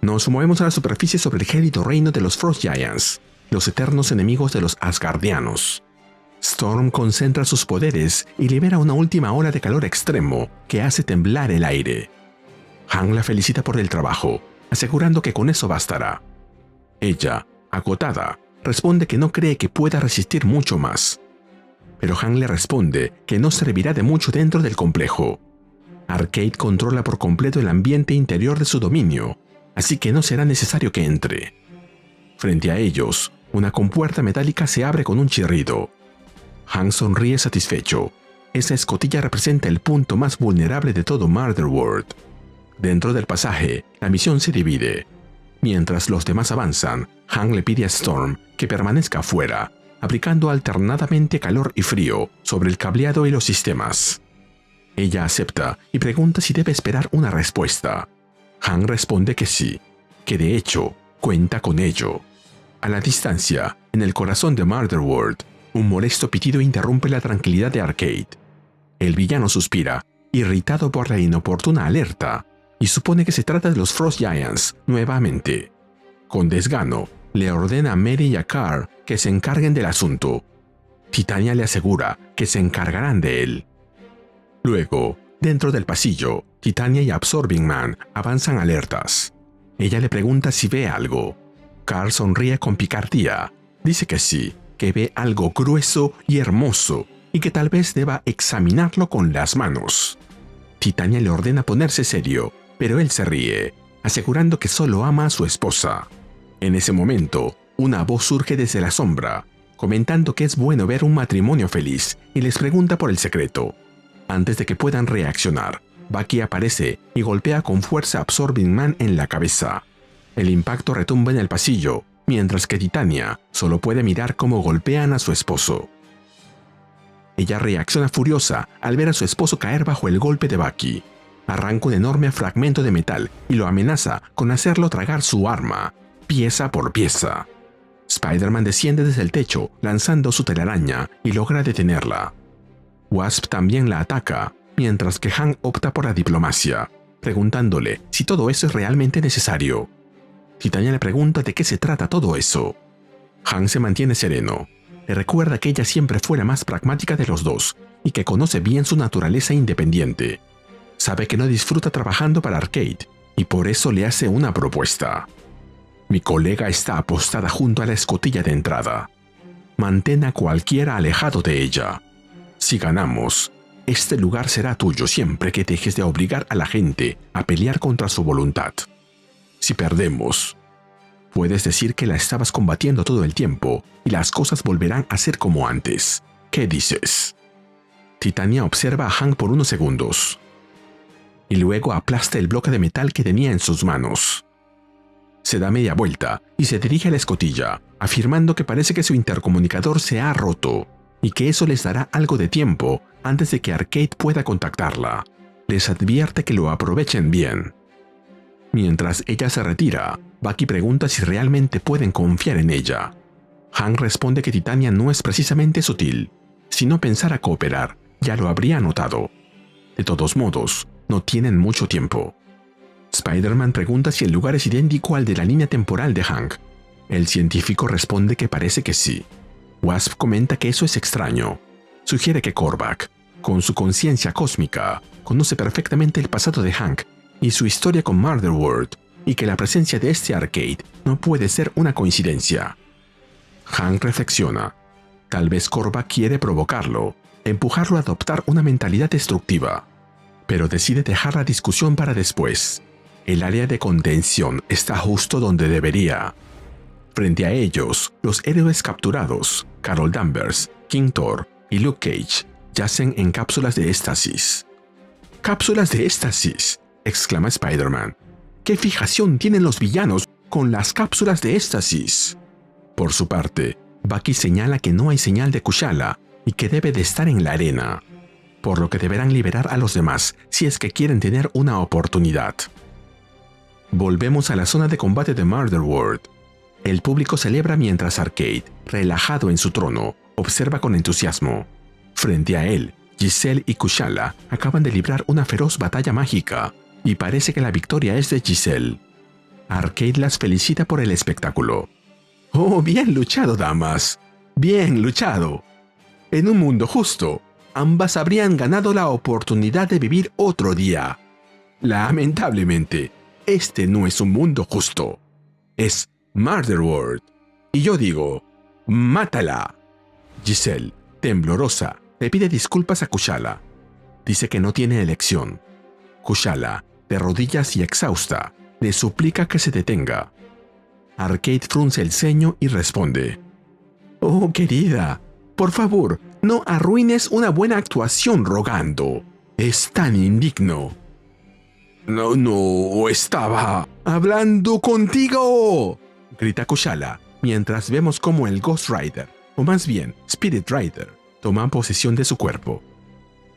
Nos movemos a la superficie sobre el gélido reino de los Frost Giants, los eternos enemigos de los Asgardianos. Storm concentra sus poderes y libera una última ola de calor extremo que hace temblar el aire. Hank la felicita por el trabajo, asegurando que con eso bastará. Ella, agotada, responde que no cree que pueda resistir mucho más. Pero Hank le responde que no servirá de mucho dentro del complejo. Arcade controla por completo el ambiente interior de su dominio, así que no será necesario que entre. Frente a ellos, una compuerta metálica se abre con un chirrido. Hank sonríe satisfecho. Esa escotilla representa el punto más vulnerable de todo Murder World. Dentro del pasaje, la misión se divide. Mientras los demás avanzan, Hank le pide a Storm que permanezca afuera, aplicando alternadamente calor y frío sobre el cableado y los sistemas. Ella acepta y pregunta si debe esperar una respuesta. Hank responde que sí, que de hecho cuenta con ello. A la distancia, en el corazón de Murder World, un molesto pitido interrumpe la tranquilidad de Arcade. El villano suspira, irritado por la inoportuna alerta, y supone que se trata de los Frost Giants nuevamente. Con desgano, le ordena a Mary y a Carl que se encarguen del asunto. Titania le asegura que se encargarán de él. Luego, dentro del pasillo, Titania y Absorbing Man avanzan alertas. Ella le pregunta si ve algo. Carl sonríe con picardía. Dice que sí, que ve algo grueso y hermoso y que tal vez deba examinarlo con las manos. Titania le ordena ponerse serio, pero él se ríe, asegurando que solo ama a su esposa. En ese momento, una voz surge desde la sombra, comentando que es bueno ver un matrimonio feliz y les pregunta por el secreto. Antes de que puedan reaccionar, Bucky aparece y golpea con fuerza a Absorbing Man en la cabeza. El impacto retumba en el pasillo, mientras que Titania solo puede mirar cómo golpean a su esposo. Ella reacciona furiosa al ver a su esposo caer bajo el golpe de Bucky. Arranca un enorme fragmento de metal y lo amenaza con hacerlo tragar su arma, pieza por pieza. Spider-Man desciende desde el techo lanzando su telaraña y logra detenerla. Wasp también la ataca, mientras que Hank opta por la diplomacia, preguntándole si todo eso es realmente necesario. Titania le pregunta de qué se trata todo eso. Hank se mantiene sereno. Le recuerda que ella siempre fue la más pragmática de los dos y que conoce bien su naturaleza independiente. Sabe que no disfruta trabajando para Arcade y por eso le hace una propuesta. Mi colega está apostada junto a la escotilla de entrada. Mantén a cualquiera alejado de ella. Si ganamos, este lugar será tuyo siempre que dejes de obligar a la gente a pelear contra su voluntad. Si perdemos, puedes decir que la estabas combatiendo todo el tiempo y las cosas volverán a ser como antes. ¿Qué dices? Titania observa a Hank por unos segundos y luego aplasta el bloque de metal que tenía en sus manos. Se da media vuelta y se dirige a la escotilla, afirmando que parece que su intercomunicador se ha roto y que eso les dará algo de tiempo antes de que Arcade pueda contactarla. Les advierte que lo aprovechen bien. Mientras ella se retira, Bucky pregunta si realmente pueden confiar en ella. Hank responde que Titania no es precisamente sutil. Si no pensara cooperar, ya lo habría notado. De todos modos, no tienen mucho tiempo. Spider-Man pregunta si el lugar es idéntico al de la línea temporal de Hank. El científico responde que parece que sí. Wasp comenta que eso es extraño. Sugiere que Korvac, con su conciencia cósmica, conoce perfectamente el pasado de Hank y su historia con Murder World, y que la presencia de este Arcade no puede ser una coincidencia. Hank reflexiona. Tal vez Korvac quiere provocarlo, empujarlo a adoptar una mentalidad destructiva, pero decide dejar la discusión para después. El área de contención está justo donde debería. Frente a ellos, los héroes capturados, Carol Danvers, King Thor y Luke Cage, yacen en cápsulas de éxtasis. ¡Cápsulas de éxtasis!, exclama Spider-Man. ¿Qué fijación tienen los villanos con las cápsulas de éxtasis? Por su parte, Bucky señala que no hay señal de Kushala y que debe de estar en la arena, por lo que deberán liberar a los demás si es que quieren tener una oportunidad. Volvemos a la zona de combate de Murder World. El público celebra mientras Arcade, relajado en su trono, observa con entusiasmo. Frente a él, Giselle y Kushala acaban de librar una feroz batalla mágica, y parece que la victoria es de Giselle. Arcade las felicita por el espectáculo. ¡Oh, bien luchado, damas! ¡Bien luchado! En un mundo justo, ambas habrían ganado la oportunidad de vivir otro día. Lamentablemente, este no es un mundo justo. Es Murder World. Y yo digo, ¡mátala! Giselle, temblorosa, le pide disculpas a Kushala. Dice que no tiene elección. Kushala, de rodillas y exhausta, le suplica que se detenga. Arcade frunce el ceño y responde: «Oh, querida, por favor, no arruines una buena actuación rogando. Es tan indigno». No estaba hablando contigo», grita Kushala, mientras vemos cómo el Ghost Rider, o más bien Spirit Rider, toma posesión de su cuerpo.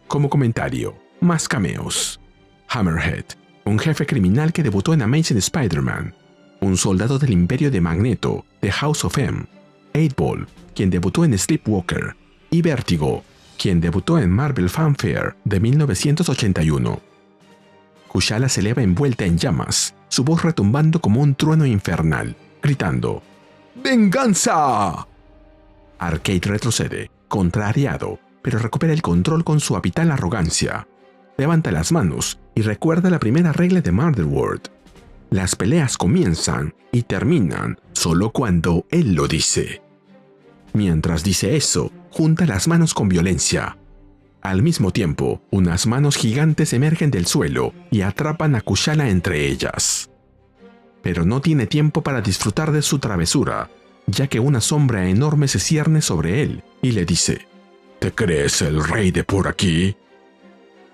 Como comentario, más cameos. Hammerhead, un jefe criminal que debutó en Amazing Spider-Man. Un soldado del Imperio de Magneto, de House of M. 8-Ball, quien debutó en Sleepwalker. Y Vértigo, quien debutó en Marvel Fanfare de 1981. Kushala se eleva envuelta en llamas, su voz retumbando como un trueno infernal, gritando: ¡Venganza! Arcade retrocede, contrariado, pero recupera el control con su habitual arrogancia. Levanta las manos y recuerda la primera regla de Murder World. Las peleas comienzan y terminan solo cuando él lo dice. Mientras dice eso, junta las manos con violencia. Al mismo tiempo, unas manos gigantes emergen del suelo y atrapan a Kushala entre ellas. Pero no tiene tiempo para disfrutar de su travesura, ya que una sombra enorme se cierne sobre él y le dice: ¿Te crees el rey de por aquí?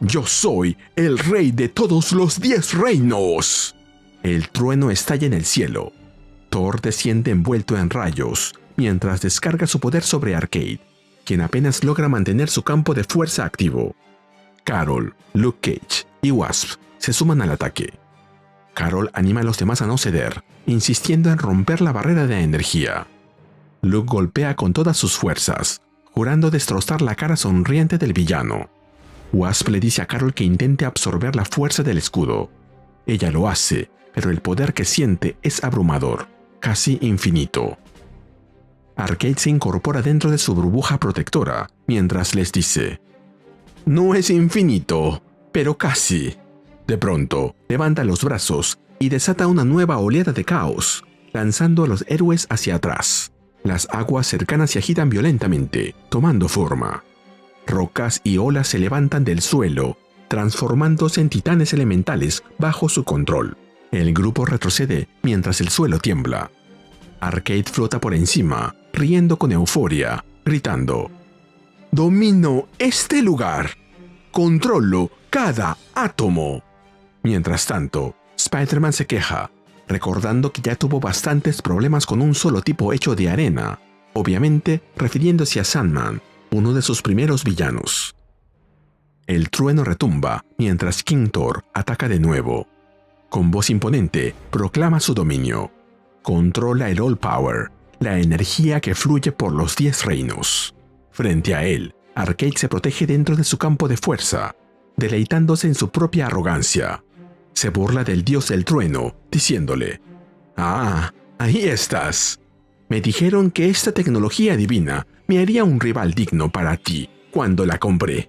Yo soy el rey de todos los 10 reinos. El trueno estalla en el cielo. Thor desciende envuelto en rayos, mientras descarga su poder sobre Arcade, quien apenas logra mantener su campo de fuerza activo. Carol, Luke Cage y Wasp se suman al ataque. Carol anima a los demás a no ceder, insistiendo en romper la barrera de energía. Luke golpea con todas sus fuerzas, jurando destrozar la cara sonriente del villano. Wasp le dice a Carol que intente absorber la fuerza del escudo. Ella lo hace, pero el poder que siente es abrumador, casi infinito. Arcade se incorpora dentro de su burbuja protectora, mientras les dice: «No es infinito, pero casi». De pronto, levanta los brazos y desata una nueva oleada de caos, lanzando a los héroes hacia atrás. Las aguas cercanas se agitan violentamente, tomando forma. Rocas y olas se levantan del suelo, transformándose en titanes elementales bajo su control. El grupo retrocede mientras el suelo tiembla. Arcade flota por encima, riendo con euforia, gritando: «Domino este lugar. Controlo cada átomo». Mientras tanto, Spider-Man se queja, recordando que ya tuvo bastantes problemas con un solo tipo hecho de arena, obviamente refiriéndose a Sandman, uno de sus primeros villanos. El trueno retumba mientras King Thor ataca de nuevo. Con voz imponente, proclama su dominio. Controla el All Power, la energía que fluye por los 10 reinos. Frente a él, Arcade se protege dentro de su campo de fuerza, deleitándose en su propia arrogancia. Se burla del dios del trueno, diciéndole: «Ah, ahí estás. Me dijeron que esta tecnología divina me haría un rival digno para ti cuando la compré.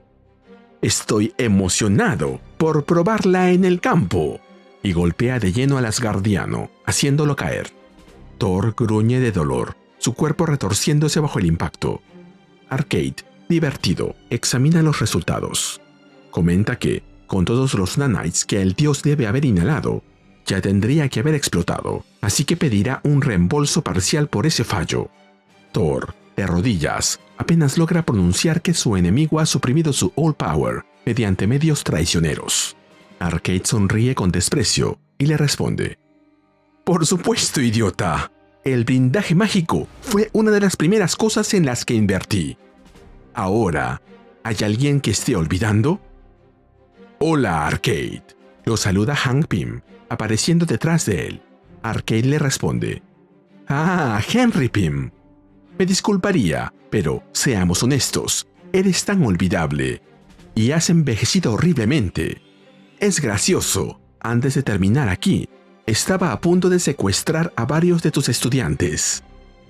Estoy emocionado por probarla en el campo». Y golpea de lleno al Asgardiano, haciéndolo caer. Thor gruñe de dolor, su cuerpo retorciéndose bajo el impacto. Arcade, divertido, examina los resultados. Comenta que, con todos los nanites que el dios debe haber inhalado, ya tendría que haber explotado, así que pedirá un reembolso parcial por ese fallo. Thor, de rodillas, apenas logra pronunciar que su enemigo ha suprimido su All Power mediante medios traicioneros. Arcade sonríe con desprecio y le responde: «Por supuesto, idiota. El blindaje mágico fue una de las primeras cosas en las que invertí. Ahora, ¿hay alguien que esté olvidando?» «Hola, Arcade», lo saluda Hank Pym, apareciendo detrás de él. Arcade le responde: «Ah, Henry Pym. Me disculparía, pero seamos honestos, eres tan olvidable y has envejecido horriblemente. Es gracioso, antes de terminar aquí, estaba a punto de secuestrar a varios de tus estudiantes.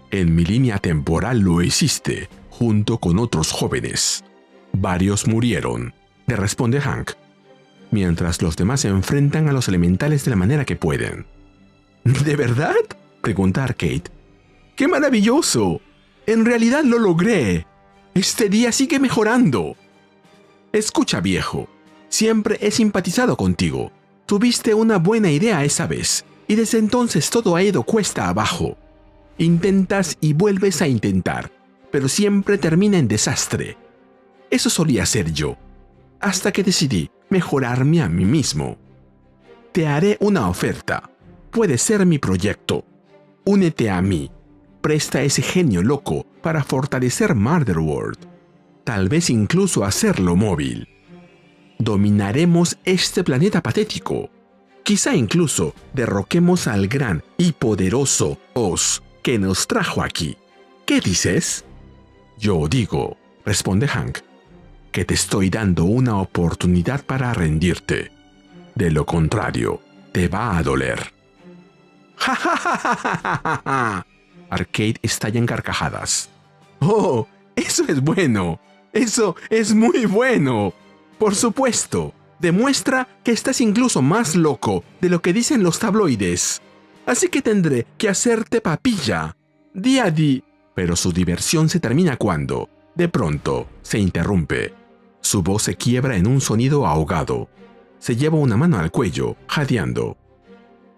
En mi línea temporal lo hiciste, junto con otros jóvenes. Varios murieron», le responde Hank, mientras los demás se enfrentan a los elementales de la manera que pueden. «¿De verdad?», pregunta Arcade. «¡Qué maravilloso! En realidad lo logré. Este día sigue mejorando». «Escucha, viejo, siempre he simpatizado contigo. Tuviste una buena idea esa vez, y desde entonces todo ha ido cuesta abajo. Intentas y vuelves a intentar, pero siempre termina en desastre. Eso solía ser yo, hasta que decidí mejorarme a mí mismo. Te haré una oferta. Puede ser mi proyecto. Únete a mí. Presta ese genio loco para fortalecer Murder World. Tal vez incluso hacerlo móvil. Dominaremos este planeta patético. Quizá incluso derroquemos al gran y poderoso Oz que nos trajo aquí. ¿Qué dices?» «Yo digo», responde Hank, «que te estoy dando una oportunidad para rendirte. De lo contrario, te va a doler». «¡Ja, ja, ja, ja, ja, ja, ja!». Arcade estalla en carcajadas. «¡Oh, eso es bueno! ¡Eso es muy bueno! Por supuesto, demuestra que estás incluso más loco de lo que dicen los tabloides. Así que tendré que hacerte papilla. Di a di». Pero su diversión se termina cuando, de pronto, se interrumpe. Su voz se quiebra en un sonido ahogado. Se lleva una mano al cuello, jadeando.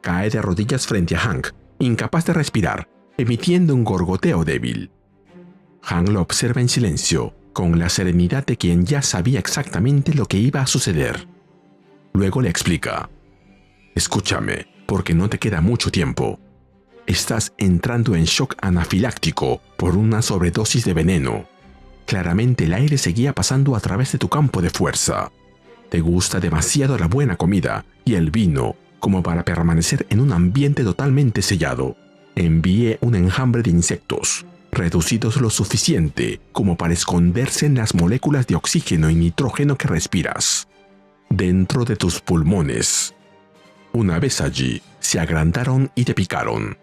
Cae de rodillas frente a Hank, incapaz de respirar, emitiendo un gorgoteo débil. Hank lo observa en silencio, con la serenidad de quien ya sabía exactamente lo que iba a suceder. Luego le explica: «Escúchame, porque no te queda mucho tiempo. Estás entrando en shock anafiláctico por una sobredosis de veneno. Claramente el aire seguía pasando a través de tu campo de fuerza. Te gusta demasiado la buena comida y el vino como para permanecer en un ambiente totalmente sellado. Envié un enjambre de insectos, reducidos lo suficiente como para esconderse en las moléculas de oxígeno y nitrógeno que respiras, dentro de tus pulmones. Una vez allí, se agrandaron y te picaron.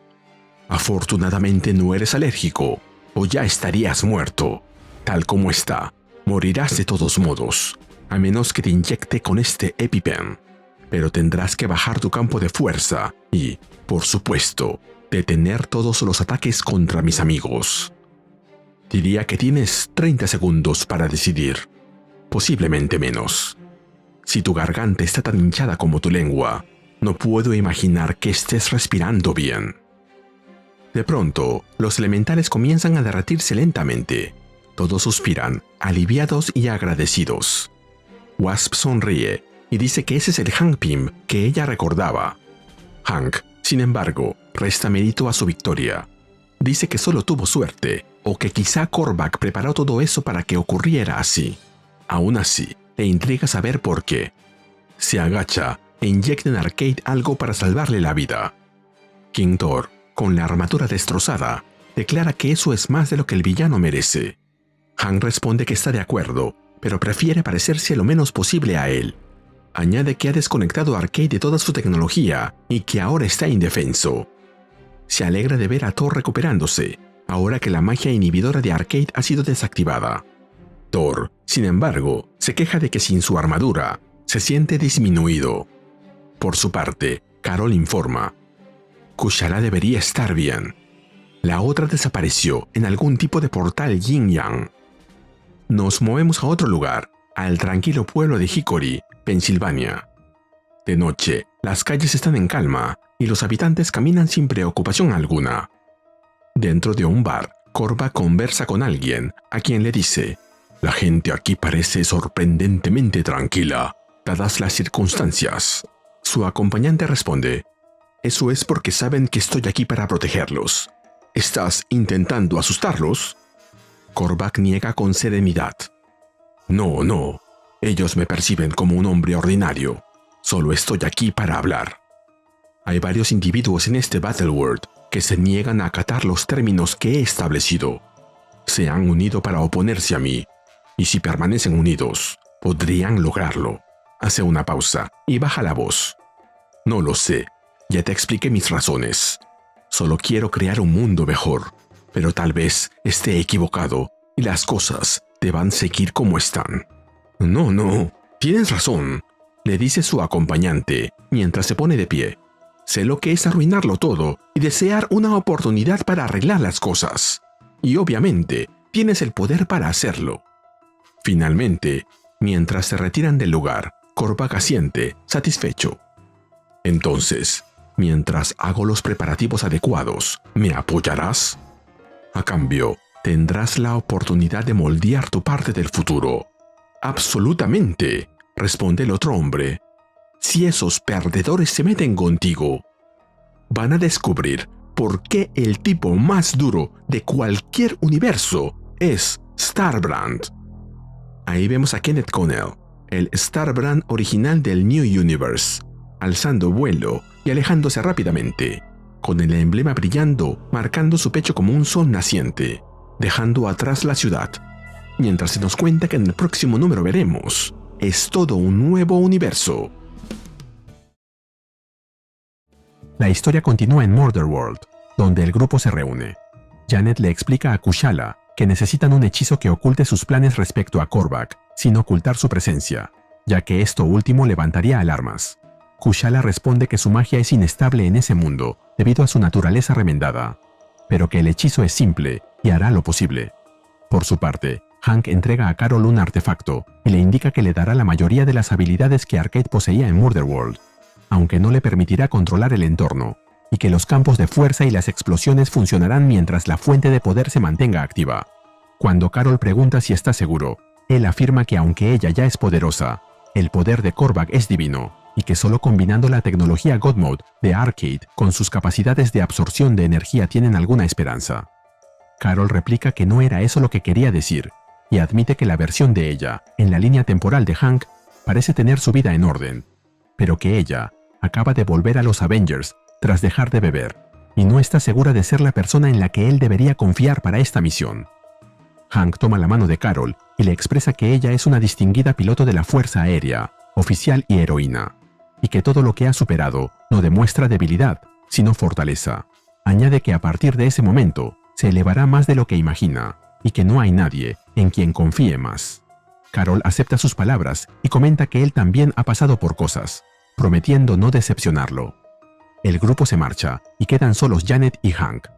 Afortunadamente no eres alérgico, o ya estarías muerto. Tal como está, morirás de todos modos, a menos que te inyecte con este EpiPen. Pero tendrás que bajar tu campo de fuerza y, por supuesto, detener todos los ataques contra mis amigos. Diría que tienes 30 segundos para decidir, posiblemente menos. Si tu garganta está tan hinchada como tu lengua, no puedo imaginar que estés respirando bien». De pronto, los elementales comienzan a derretirse lentamente. Todos suspiran, aliviados y agradecidos. Wasp sonríe y dice que ese es el Hank Pym que ella recordaba. Hank, sin embargo, resta mérito a su victoria. Dice que solo tuvo suerte, o que quizá Korvac preparó todo eso para que ocurriera así. Aún así, le intriga saber por qué. Se agacha e inyecta en Arcade algo para salvarle la vida. King Thor, con la armadura destrozada, declara que eso es más de lo que el villano merece. Hank responde que está de acuerdo, pero prefiere parecerse lo menos posible a él. Añade que ha desconectado a Arcade de toda su tecnología y que ahora está indefenso. Se alegra de ver a Thor recuperándose, ahora que la magia inhibidora de Arcade ha sido desactivada. Thor, sin embargo, se queja de que sin su armadura, se siente disminuido. Por su parte, Carol informa: «Kushala debería estar bien. La otra desapareció en algún tipo de portal yin-yang». Nos movemos a otro lugar, al tranquilo pueblo de Hickory, Pensilvania. De noche, las calles están en calma y los habitantes caminan sin preocupación alguna. Dentro de un bar, Korvac conversa con alguien a quien le dice: «La gente aquí parece sorprendentemente tranquila, dadas las circunstancias». Su acompañante responde: «Eso es porque saben que estoy aquí para protegerlos. ¿Estás intentando asustarlos?». Korvac niega con serenidad: «No. Ellos me perciben como un hombre ordinario. Solo estoy aquí para hablar». Hay varios individuos en este Battleworld que se niegan a acatar los términos que he establecido. Se han unido para oponerse a mí, y si permanecen unidos, podrían lograrlo. Hace una pausa y baja la voz. «No lo sé, ya te expliqué mis razones. Solo quiero crear un mundo mejor, pero tal vez esté equivocado y las cosas deban seguir como están». No, tienes razón», le dice su acompañante mientras se pone de pie. «Sé lo que es arruinarlo todo y desear una oportunidad para arreglar las cosas. Y obviamente, tienes el poder para hacerlo». Finalmente, mientras se retiran del lugar, Korvac asiente, satisfecho. «Entonces, mientras hago los preparativos adecuados, ¿me apoyarás? A cambio, tendrás la oportunidad de moldear tu parte del futuro». «Absolutamente», responde el otro hombre. «Si esos perdedores se meten contigo, van a descubrir por qué el tipo más duro de cualquier universo es Starbrand». Ahí vemos a Kenneth Connell, el Starbrand original del New Universe, alzando vuelo y alejándose rápidamente, con el emblema brillando, marcando su pecho como un sol naciente, dejando atrás la ciudad, mientras se nos cuenta que en el próximo número veremos: es todo un nuevo universo. La historia continúa en Murderworld, donde el grupo se reúne. Janet le explica a Kushala que necesitan un hechizo que oculte sus planes respecto a Korvac, sin ocultar su presencia, ya que esto último levantaría alarmas. Kushala responde que su magia es inestable en ese mundo debido a su naturaleza remendada, pero que el hechizo es simple y hará lo posible. Por su parte, Hank entrega a Carol un artefacto y le indica que le dará la mayoría de las habilidades que Arcade poseía en Murderworld, aunque no le permitirá controlar el entorno, y que los campos de fuerza y las explosiones funcionarán mientras la fuente de poder se mantenga activa. Cuando Carol pregunta si está seguro, él afirma que aunque ella ya es poderosa, el poder de Korvac es divino, y que solo combinando la tecnología God Mode de Arcade con sus capacidades de absorción de energía tienen alguna esperanza. Carol replica que no era eso lo que quería decir, y admite que la versión de ella, en la línea temporal de Hank, parece tener su vida en orden, pero que ella acaba de volver a los Avengers tras dejar de beber, y no está segura de ser la persona en la que él debería confiar para esta misión. Hank toma la mano de Carol y le expresa que ella es una distinguida piloto de la Fuerza Aérea, oficial y heroína, y que todo lo que ha superado no demuestra debilidad, sino fortaleza. Añade que a partir de ese momento se elevará más de lo que imagina, y que no hay nadie en quien confíe más. Carol acepta sus palabras y comenta que él también ha pasado por cosas, prometiendo no decepcionarlo. El grupo se marcha y quedan solos Janet y Hank.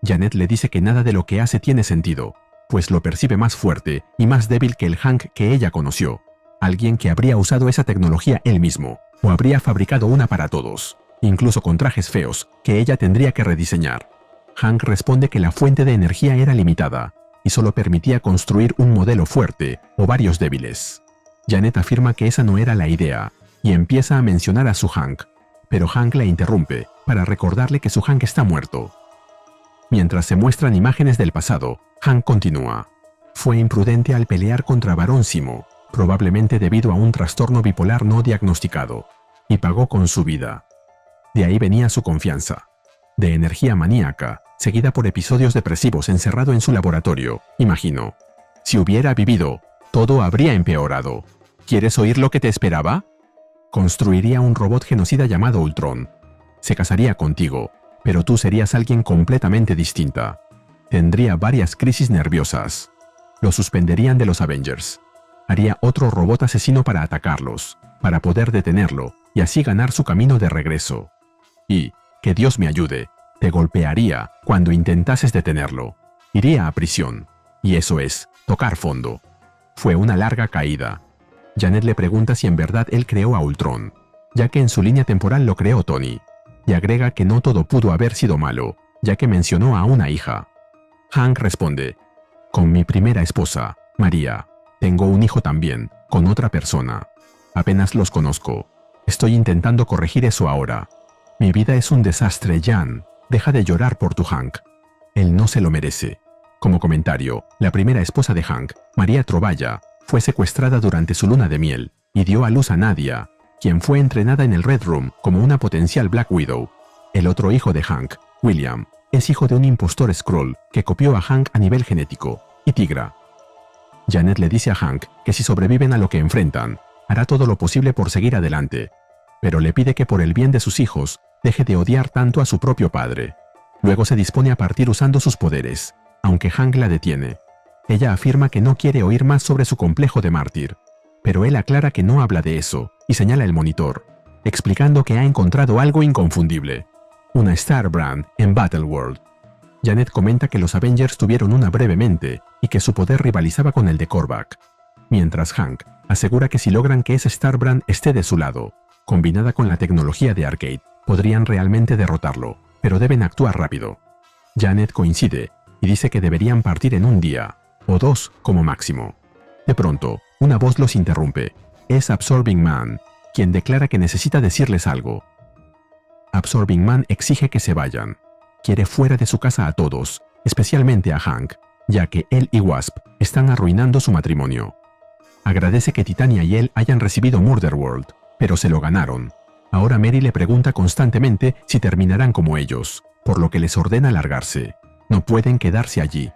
Janet le dice que nada de lo que hace tiene sentido, pues lo percibe más fuerte y más débil que el Hank que ella conoció, alguien que habría usado esa tecnología él mismo, o habría fabricado una para todos, incluso con trajes feos que ella tendría que rediseñar. Hank responde que la fuente de energía era limitada y solo permitía construir un modelo fuerte o varios débiles. Janet afirma que esa no era la idea y empieza a mencionar a su Hank, pero Hank la interrumpe para recordarle que su Hank está muerto. Mientras se muestran imágenes del pasado, Hank continúa: «Fue imprudente al pelear contra Barón Zemo, probablemente debido a un trastorno bipolar no diagnosticado, y pagó con su vida. De ahí venía su confianza, de energía maníaca, seguida por episodios depresivos encerrado en su laboratorio, imagino. Si hubiera vivido, todo habría empeorado. ¿Quieres oír lo que te esperaba? Construiría un robot genocida llamado Ultron. Se casaría contigo, pero tú serías alguien completamente distinta. Tendría varias crisis nerviosas. Lo suspenderían de los Avengers. Haría otro robot asesino para atacarlos, para poder detenerlo y así ganar su camino de regreso. Y, que Dios me ayude, te golpearía cuando intentases detenerlo. Iría a prisión. Y eso es, tocar fondo. Fue una larga caída. Janet le pregunta si en verdad él creó a Ultron. ya que en su línea temporal lo creó Tony, y agrega que no todo pudo haber sido malo, ya que mencionó a una hija. Hank responde: con mi primera esposa, María. Tengo un hijo también, con otra persona. Apenas los conozco. Estoy intentando corregir eso ahora. Mi vida es un desastre, Jan. Deja de llorar por tu Hank. Él no se lo merece. Como comentario, la primera esposa de Hank, María Trovalla, fue secuestrada durante su luna de miel y dio a luz a Nadia, quien fue entrenada en el Red Room como una potencial Black Widow. El otro hijo de Hank, William, es hijo de un impostor Skrull que copió a Hank a nivel genético, y Tigra. Janet le dice a Hank que si sobreviven a lo que enfrentan, hará todo lo posible por seguir adelante, pero le pide que por el bien de sus hijos deje de odiar tanto a su propio padre. Luego se dispone a partir usando sus poderes, aunque Hank la detiene. Ella afirma que no quiere oír más sobre su complejo de mártir, pero él aclara que no habla de eso y señala el monitor, explicando que ha encontrado algo inconfundible: una Star Brand en Battleworld. Janet comenta que los Avengers tuvieron una brevemente y que su poder rivalizaba con el de Korvac, mientras Hank asegura que si logran que ese Star Brand esté de su lado, combinada con la tecnología de Arcade, podrían realmente derrotarlo, pero deben actuar rápido. Janet coincide y dice que deberían partir en un día, o 2 como máximo. De pronto, una voz los interrumpe. Es Absorbing Man, quien declara que necesita decirles algo. Absorbing Man exige que se vayan. Quiere fuera de su casa a todos, especialmente a Hank, ya que él y Wasp están arruinando su matrimonio. Agradece que Titania y él hayan recibido Murder World, pero se lo ganaron. Ahora Mary le pregunta constantemente si terminarán como ellos, por lo que les ordena largarse. No pueden quedarse allí.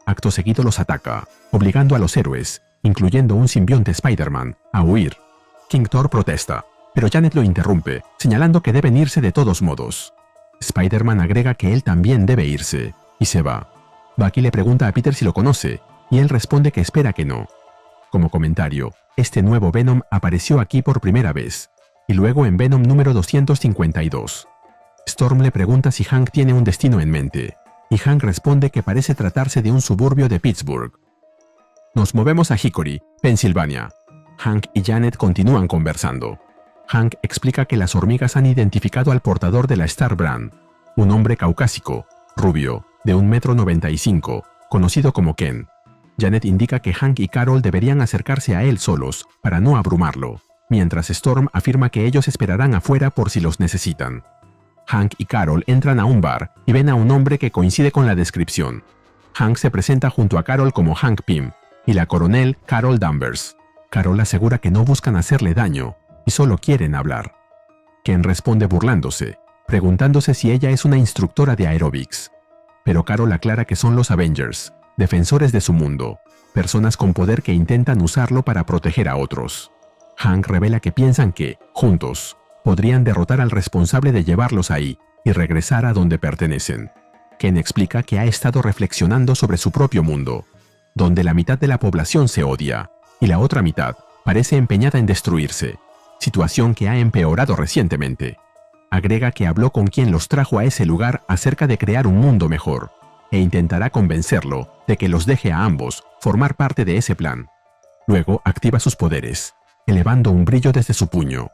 Acto seguido los ataca, obligando a los héroes, incluyendo un simbionte Spider-Man, a huir. King Thor protesta, pero Janet lo interrumpe, señalando que deben irse de todos modos. Spider-Man agrega que él también debe irse, y se va. Bucky le pregunta a Peter si lo conoce, y él responde que espera que no. Como comentario, este nuevo Venom apareció aquí por primera vez, y luego en Venom número 252. Storm le pregunta si Hank tiene un destino en mente, y Hank responde que parece tratarse de un suburbio de Pittsburgh. Nos movemos a Hickory, Pensilvania. Hank y Janet continúan conversando. Hank explica que las hormigas han identificado al portador de la Star Brand, un hombre caucásico, rubio, de 1,95 m, conocido como Ken. Janet indica que Hank y Carol deberían acercarse a él solos, para no abrumarlo, mientras Storm afirma que ellos esperarán afuera por si los necesitan. Hank y Carol entran a un bar y ven a un hombre que coincide con la descripción. Hank se presenta junto a Carol como Hank Pym y la coronel Carol Danvers. Carol asegura que no buscan hacerle daño y solo quieren hablar. Ken responde burlándose, preguntándose si ella es una instructora de aeróbics. Pero Carol aclara que son los Avengers, defensores de su mundo, personas con poder que intentan usarlo para proteger a otros. Hank revela que piensan que, juntos, podrían derrotar al responsable de llevarlos ahí y regresar a donde pertenecen. Ken explica que ha estado reflexionando sobre su propio mundo, donde la mitad de la población se odia y la otra mitad parece empeñada en destruirse, situación que ha empeorado recientemente. Agrega que habló con quien los trajo a ese lugar acerca de crear un mundo mejor, e intentará convencerlo de que los deje a ambos formar parte de ese plan. Luego activa sus poderes, elevando un brillo desde su puño,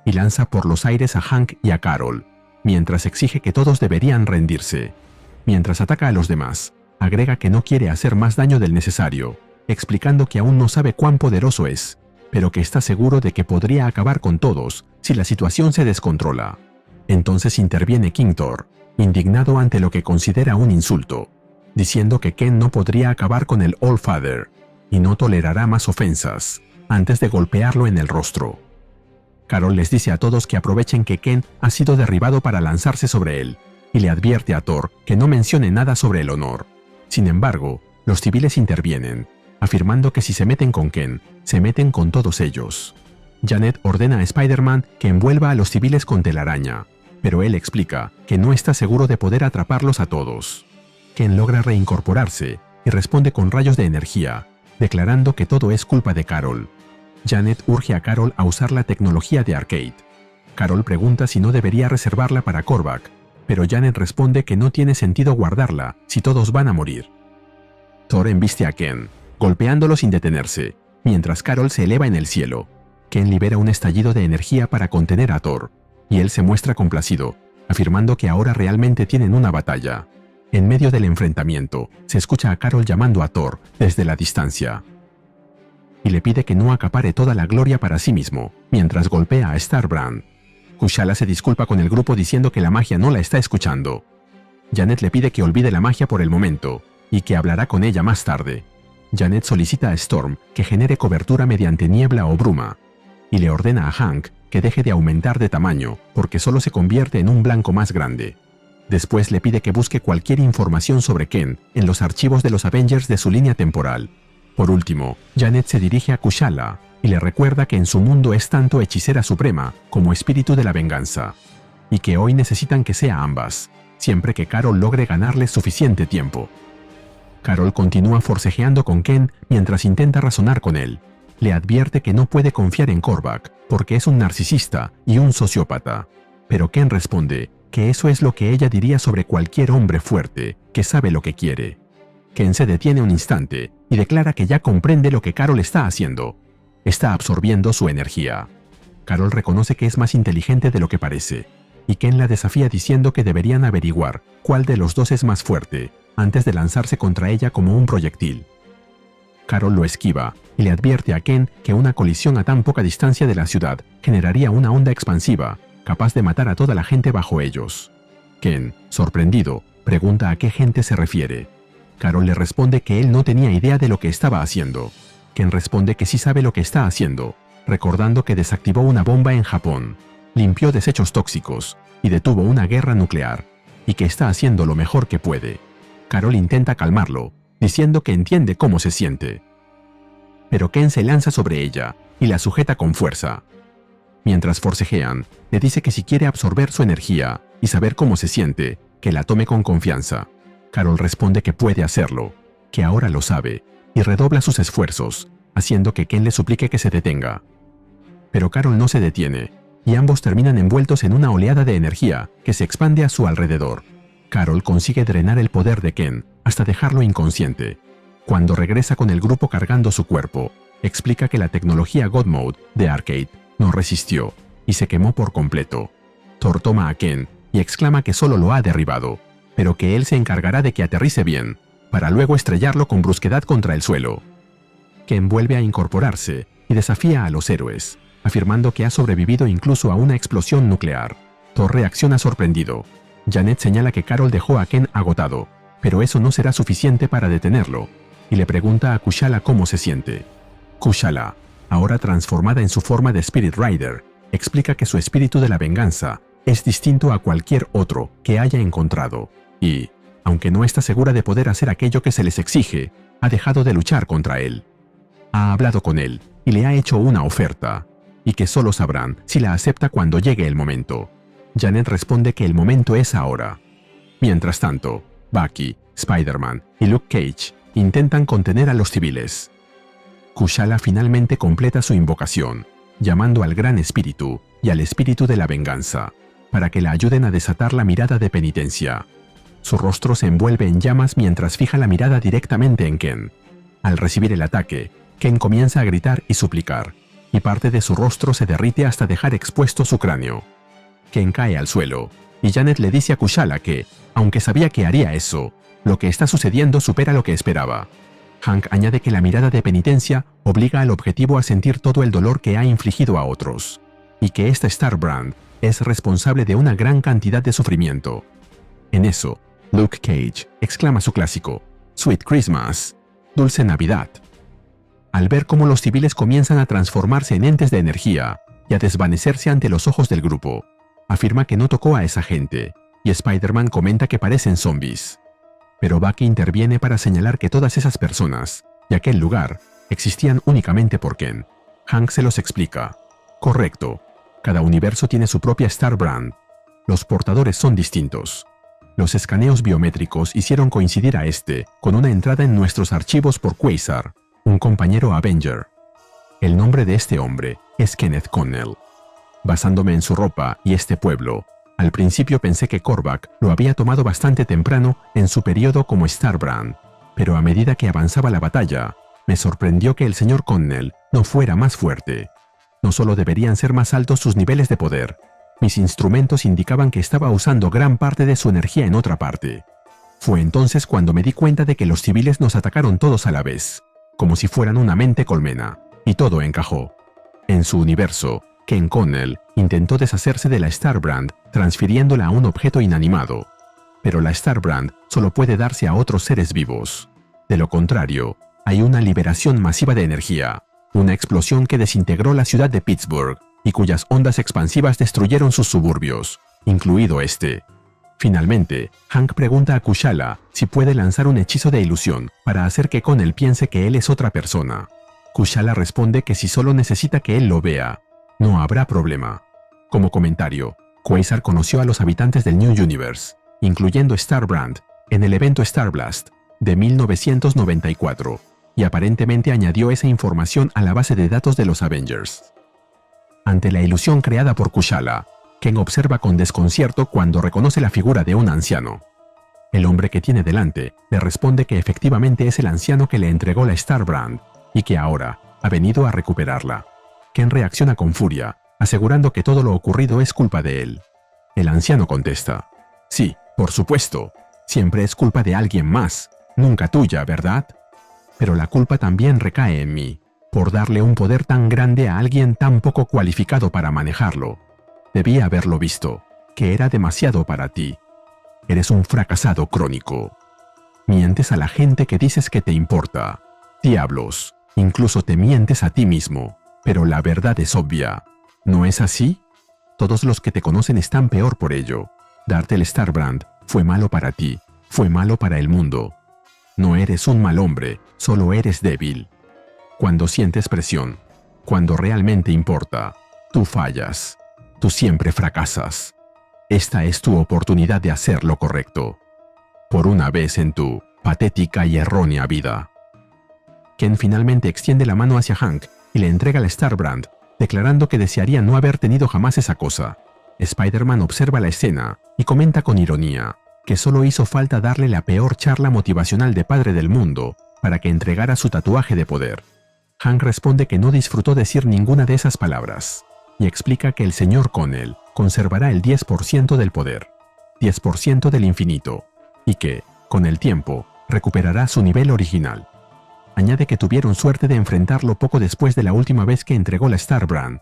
y lanza por los aires a Hank y a Carol, mientras exige que todos deberían rendirse. Mientras ataca a los demás, agrega que no quiere hacer más daño del necesario, explicando que aún no sabe cuán poderoso es, pero que está seguro de que podría acabar con todos si la situación se descontrola. Entonces interviene King Thor, indignado ante lo que considera un insulto, diciendo que Ken no podría acabar con el All Father y no tolerará más ofensas, antes de golpearlo en el rostro. Carol les dice a todos que aprovechen que Ken ha sido derribado para lanzarse sobre él, y le advierte a Thor que no mencione nada sobre el honor. Sin embargo, los civiles intervienen, afirmando que si se meten con Ken, se meten con todos ellos. Janet ordena a Spider-Man que envuelva a los civiles con telaraña, pero él explica que no está seguro de poder atraparlos a todos. Ken logra reincorporarse y responde con rayos de energía, declarando que todo es culpa de Carol. Janet urge a Carol a usar la tecnología de Arcade. Carol pregunta si no debería reservarla para Korvac, pero Janet responde que no tiene sentido guardarla si todos van a morir. Thor embiste a Ken, golpeándolo sin detenerse, mientras Carol se eleva en el cielo. Ken libera un estallido de energía para contener a Thor, y él se muestra complacido, afirmando que ahora realmente tienen una batalla. En medio del enfrentamiento, se escucha a Carol llamando a Thor desde la distancia y le pide que no acapare toda la gloria para sí mismo, mientras golpea a Starbrand. Kushala se disculpa con el grupo diciendo que la magia no la está escuchando. Janet le pide que olvide la magia por el momento, y que hablará con ella más tarde. Janet solicita a Storm que genere cobertura mediante niebla o bruma, y le ordena a Hank que deje de aumentar de tamaño porque solo se convierte en un blanco más grande. Después le pide que busque cualquier información sobre Ken en los archivos de los Avengers de su línea temporal. Por último, Janet se dirige a Kushala y le recuerda que en su mundo es tanto hechicera suprema como espíritu de la venganza, y que hoy necesitan que sea ambas, siempre que Carol logre ganarle suficiente tiempo. Carol continúa forcejeando con Ken mientras intenta razonar con él. Le advierte que no puede confiar en Korvac porque es un narcisista y un sociópata, pero Ken responde que eso es lo que ella diría sobre cualquier hombre fuerte que sabe lo que quiere. Ken se detiene un instante y declara que ya comprende lo que Carol está haciendo. Está absorbiendo su energía. Carol reconoce que es más inteligente de lo que parece, y Ken la desafía diciendo que deberían averiguar cuál de los dos es más fuerte antes de lanzarse contra ella como un proyectil. Carol lo esquiva y le advierte a Ken que una colisión a tan poca distancia de la ciudad generaría una onda expansiva capaz de matar a toda la gente bajo ellos. Ken, sorprendido, pregunta a qué gente se refiere. Carol le responde que él no tenía idea de lo que estaba haciendo. Ken responde que sí sabe lo que está haciendo, recordando que desactivó una bomba en Japón, limpió desechos tóxicos y detuvo una guerra nuclear, y que está haciendo lo mejor que puede. Carol intenta calmarlo, diciendo que entiende cómo se siente. Pero Ken se lanza sobre ella y la sujeta con fuerza. Mientras forcejean, le dice que si quiere absorber su energía y saber cómo se siente, que la tome con confianza. Carol responde que puede hacerlo, que ahora lo sabe, y redobla sus esfuerzos, haciendo que Ken le suplique que se detenga. Pero Carol no se detiene, y ambos terminan envueltos en una oleada de energía que se expande a su alrededor. Carol consigue drenar el poder de Ken hasta dejarlo inconsciente. Cuando regresa con el grupo cargando su cuerpo, explica que la tecnología God Mode de Arcade no resistió y se quemó por completo. Thor toma a Ken y exclama que solo lo ha derribado, pero que él se encargará de que aterrice bien, para luego estrellarlo con brusquedad contra el suelo. Ken vuelve a incorporarse y desafía a los héroes, afirmando que ha sobrevivido incluso a una explosión nuclear. Thor reacciona sorprendido. Janet señala que Carol dejó a Ken agotado, pero eso no será suficiente para detenerlo, y le pregunta a Kushala cómo se siente. Kushala, ahora transformada en su forma de Spirit Rider, explica que su espíritu de la venganza es distinto a cualquier otro que haya encontrado, y, aunque no está segura de poder hacer aquello que se les exige, ha dejado de luchar contra él. Ha hablado con él y le ha hecho una oferta, y que solo sabrán si la acepta cuando llegue el momento. Janet responde que el momento es ahora. Mientras tanto, Bucky, Spider-Man y Luke Cage intentan contener a los civiles. Kushala finalmente completa su invocación, llamando al Gran Espíritu y al Espíritu de la Venganza, para que la ayuden a desatar la mirada de penitencia. Su rostro se envuelve en llamas mientras fija la mirada directamente en Ken. Al recibir el ataque, Ken comienza a gritar y suplicar, y parte de su rostro se derrite hasta dejar expuesto su cráneo. Ken cae al suelo, y Janet le dice a Kushala que, aunque sabía que haría eso, lo que está sucediendo supera lo que esperaba. Hank añade que la mirada de penitencia obliga al objetivo a sentir todo el dolor que ha infligido a otros, y que esta Starbrand es responsable de una gran cantidad de sufrimiento. En eso, Luke Cage exclama su clásico, "Sweet Christmas", Dulce Navidad. Al ver cómo los civiles comienzan a transformarse en entes de energía y a desvanecerse ante los ojos del grupo, afirma que no tocó a esa gente, y Spider-Man comenta que parecen zombies. Pero Bucky interviene para señalar que todas esas personas y aquel lugar existían únicamente por Ken. Hank se los explica. Correcto, cada universo tiene su propia Starbrand. Los portadores son distintos. Los escaneos biométricos hicieron coincidir a este con una entrada en nuestros archivos por Quasar, un compañero Avenger. El nombre de este hombre es Kenneth Connell. Basándome en su ropa y este pueblo, al principio pensé que Korvac lo había tomado bastante temprano en su periodo como Starbrand, pero a medida que avanzaba la batalla, me sorprendió que el señor Connell no fuera más fuerte. No solo deberían ser más altos sus niveles de poder. Mis instrumentos indicaban que estaba usando gran parte de su energía en otra parte. Fue entonces cuando me di cuenta de que los civiles nos atacaron todos a la vez, como si fueran una mente colmena, y todo encajó. En su universo, Ken Connell intentó deshacerse de la Starbrand transfiriéndola a un objeto inanimado. Pero la Starbrand solo puede darse a otros seres vivos. De lo contrario, hay una liberación masiva de energía, una explosión que desintegró la ciudad de Pittsburgh y cuyas ondas expansivas destruyeron sus suburbios, incluido este. Finalmente, Hank pregunta a Kushala si puede lanzar un hechizo de ilusión para hacer que Connell piense que él es otra persona. Kushala responde que si solo necesita que él lo vea, no habrá problema. Como comentario, Quasar conoció a los habitantes del New Universe, incluyendo Starbrand, en el evento Starblast de 1994, y aparentemente añadió esa información a la base de datos de los Avengers. Ante la ilusión creada por Kushala, Ken observa con desconcierto cuando reconoce la figura de un anciano. El hombre que tiene delante le responde que efectivamente es el anciano que le entregó la Starbrand y que ahora ha venido a recuperarla. Ken reacciona con furia, asegurando que todo lo ocurrido es culpa de él. El anciano contesta: «Sí, por supuesto. Siempre es culpa de alguien más, nunca tuya, ¿verdad? Pero la culpa también recae en mí, por darle un poder tan grande a alguien tan poco cualificado para manejarlo. Debí haberlo visto, que era demasiado para ti. Eres un fracasado crónico. Mientes a la gente que dices que te importa. Diablos, incluso te mientes a ti mismo, pero la verdad es obvia. ¿No es así? Todos los que te conocen están peor por ello. Darte el Starbrand fue malo para ti, fue malo para el mundo. No eres un mal hombre, solo eres débil. Cuando sientes presión, cuando realmente importa, tú fallas. Tú siempre fracasas. Esta es tu oportunidad de hacer lo correcto. Por una vez en tu patética y errónea vida». Ken finalmente extiende la mano hacia Hank y le entrega la Starbrand, declarando que desearía no haber tenido jamás esa cosa. Spider-Man observa la escena y comenta con ironía que solo hizo falta darle la peor charla motivacional de padre del mundo para que entregara su tatuaje de poder. Hank responde que no disfrutó decir ninguna de esas palabras y explica que el señor Connell conservará el 10% del poder, 10% del infinito, y que, con el tiempo, recuperará su nivel original. Añade que tuvieron suerte de enfrentarlo poco después de la última vez que entregó la Starbrand,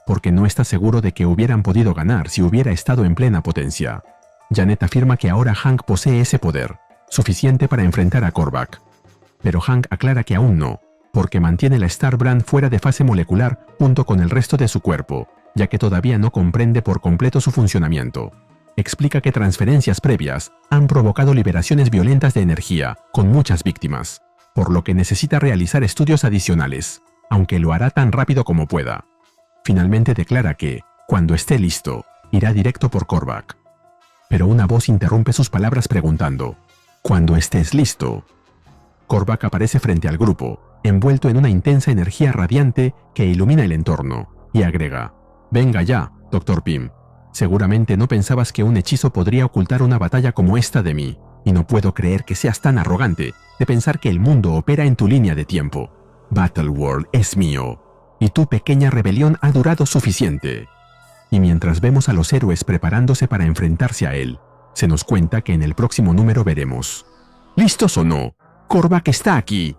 porque no está seguro de que hubieran podido ganar si hubiera estado en plena potencia. Janet afirma que ahora Hank posee ese poder, suficiente para enfrentar a Korvac. Pero Hank aclara que aún no, porque mantiene la Starbrand fuera de fase molecular junto con el resto de su cuerpo, ya que todavía no comprende por completo su funcionamiento. Explica que transferencias previas han provocado liberaciones violentas de energía, con muchas víctimas, por lo que necesita realizar estudios adicionales, aunque lo hará tan rápido como pueda. Finalmente declara que, cuando esté listo, irá directo por Korvac. Pero una voz interrumpe sus palabras preguntando: «¿Cuando estés listo?». Korvac aparece frente al grupo, envuelto en una intensa energía radiante que ilumina el entorno, y agrega: «Venga ya, Dr. Pym. Seguramente no pensabas que un hechizo podría ocultar una batalla como esta de mí, y no puedo creer que seas tan arrogante de pensar que el mundo opera en tu línea de tiempo. Battleworld es mío, y tu pequeña rebelión ha durado suficiente». Y mientras vemos a los héroes preparándose para enfrentarse a él, se nos cuenta que en el próximo número veremos: «¿Listos o no? Korvac está aquí».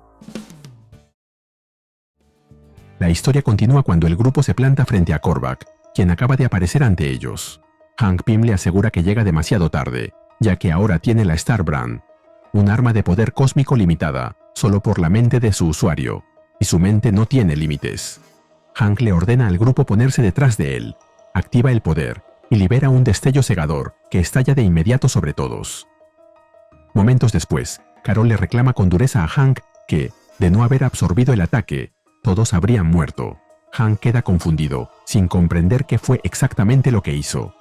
La historia continúa cuando el grupo se planta frente a Korvac, quien acaba de aparecer ante ellos. Hank Pym le asegura que llega demasiado tarde, ya que ahora tiene la Starbrand, un arma de poder cósmico limitada, solo por la mente de su usuario, y su mente no tiene límites. Hank le ordena al grupo ponerse detrás de él, activa el poder y libera un destello cegador que estalla de inmediato sobre todos. Momentos después, Carol le reclama con dureza a Hank que, de no haber absorbido el ataque, todos habrían muerto. Hank queda confundido, sin comprender qué fue exactamente lo que hizo.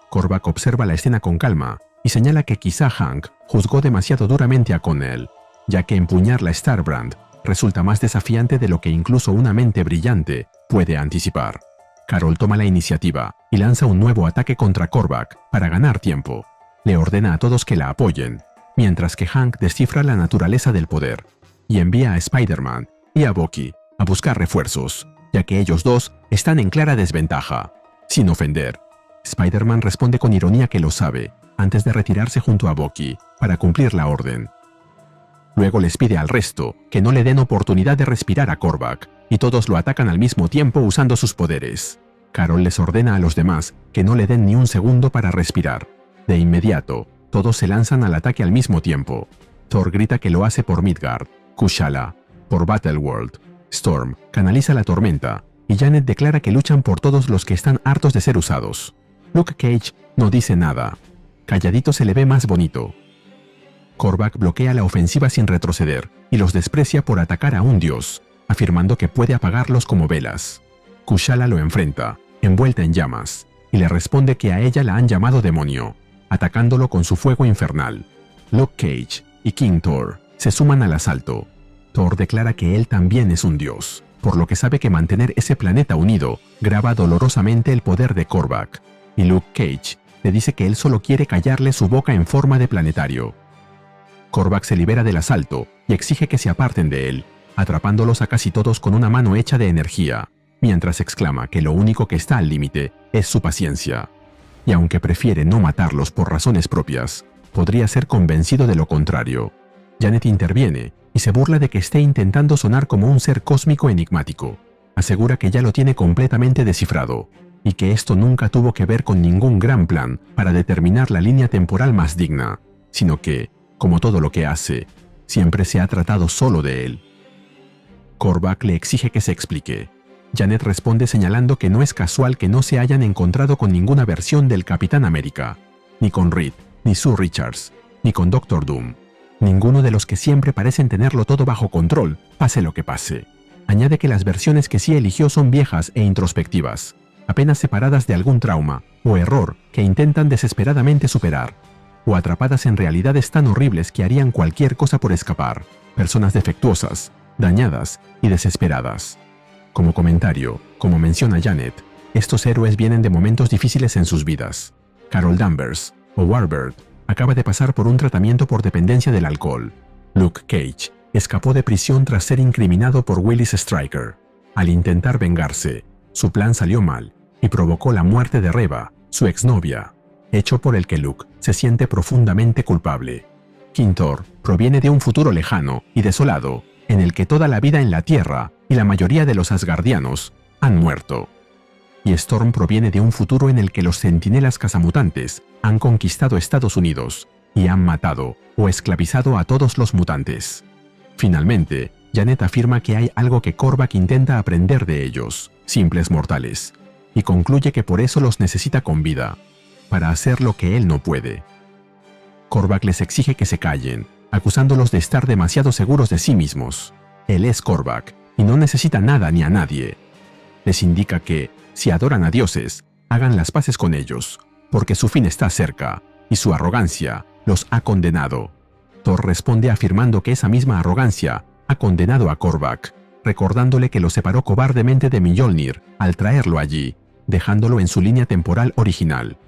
Korvac observa la escena con calma y señala que quizá Hank juzgó demasiado duramente a Connell, ya que empuñar la Starbrand resulta más desafiante de lo que incluso una mente brillante puede anticipar. Carol toma la iniciativa y lanza un nuevo ataque contra Korvac para ganar tiempo. Le ordena a todos que la apoyen, mientras que Hank descifra la naturaleza del poder y envía a Spider-Man y a Bucky a buscar refuerzos, ya que ellos dos están en clara desventaja. Sin ofender, Spider-Man responde con ironía que lo sabe, antes de retirarse junto a Bucky para cumplir la orden. Luego les pide al resto que no le den oportunidad de respirar a Korvac, y todos lo atacan al mismo tiempo usando sus poderes. Carol les ordena a los demás que no le den ni un segundo para respirar. De inmediato, todos se lanzan al ataque al mismo tiempo. Thor grita que lo hace por Midgard, Kushala, por Battleworld. Storm canaliza la tormenta, y Janet declara que luchan por todos los que están hartos de ser usados. Luke Cage no dice nada. Calladito se le ve más bonito. Korvac bloquea la ofensiva sin retroceder, y los desprecia por atacar a un dios, afirmando que puede apagarlos como velas. Kushala lo enfrenta, envuelta en llamas, y le responde que a ella la han llamado demonio, atacándolo con su fuego infernal. Luke Cage y King Thor se suman al asalto. Thor declara que él también es un dios, por lo que sabe que mantener ese planeta unido grava dolorosamente el poder de Korvac, y Luke Cage le dice que él solo quiere callarle su boca en forma de planetario. Korvac se libera del asalto y exige que se aparten de él, atrapándolos a casi todos con una mano hecha de energía, mientras exclama que lo único que está al límite es su paciencia. Y aunque prefiere no matarlos por razones propias, podría ser convencido de lo contrario. Janet interviene y se burla de que esté intentando sonar como un ser cósmico enigmático. Asegura que ya lo tiene completamente descifrado, y que esto nunca tuvo que ver con ningún gran plan para determinar la línea temporal más digna, sino que, como todo lo que hace, siempre se ha tratado solo de él. Korvac le exige que se explique. Janet responde señalando que no es casual que no se hayan encontrado con ninguna versión del Capitán América, ni con Reed, ni Sue Richards, ni con Doctor Doom. Ninguno de los que siempre parecen tenerlo todo bajo control, pase lo que pase. Añade que las versiones que sí eligió son viejas e introspectivas, apenas separadas de algún trauma o error que intentan desesperadamente superar, o atrapadas en realidades tan horribles que harían cualquier cosa por escapar, personas defectuosas, dañadas y desesperadas. Como comentario, como menciona Janet, estos héroes vienen de momentos difíciles en sus vidas. Carol Danvers, o Warbird, acaba de pasar por un tratamiento por dependencia del alcohol. Luke Cage escapó de prisión tras ser incriminado por Willis Stryker. Al intentar vengarse, su plan salió mal y provocó la muerte de Reva, su exnovia, hecho por el que Luke se siente profundamente culpable. King Thor proviene de un futuro lejano y desolado, en el que toda la vida en la Tierra y la mayoría de los asgardianos han muerto. Y Storm proviene de un futuro en el que los centinelas cazamutantes han conquistado Estados Unidos y han matado o esclavizado a todos los mutantes. Finalmente, Janet afirma que hay algo que Korvac intenta aprender de ellos, simples mortales, y concluye que por eso los necesita con vida, para hacer lo que él no puede. Korvac les exige que se callen, acusándolos de estar demasiado seguros de sí mismos. Él es Korvac y no necesita nada ni a nadie. Les indica que, si adoran a dioses, hagan las paces con ellos, porque su fin está cerca, y su arrogancia los ha condenado. Thor responde afirmando que esa misma arrogancia ha condenado a Korvac, recordándole que lo separó cobardemente de Mjolnir al traerlo allí, dejándolo en su línea temporal original.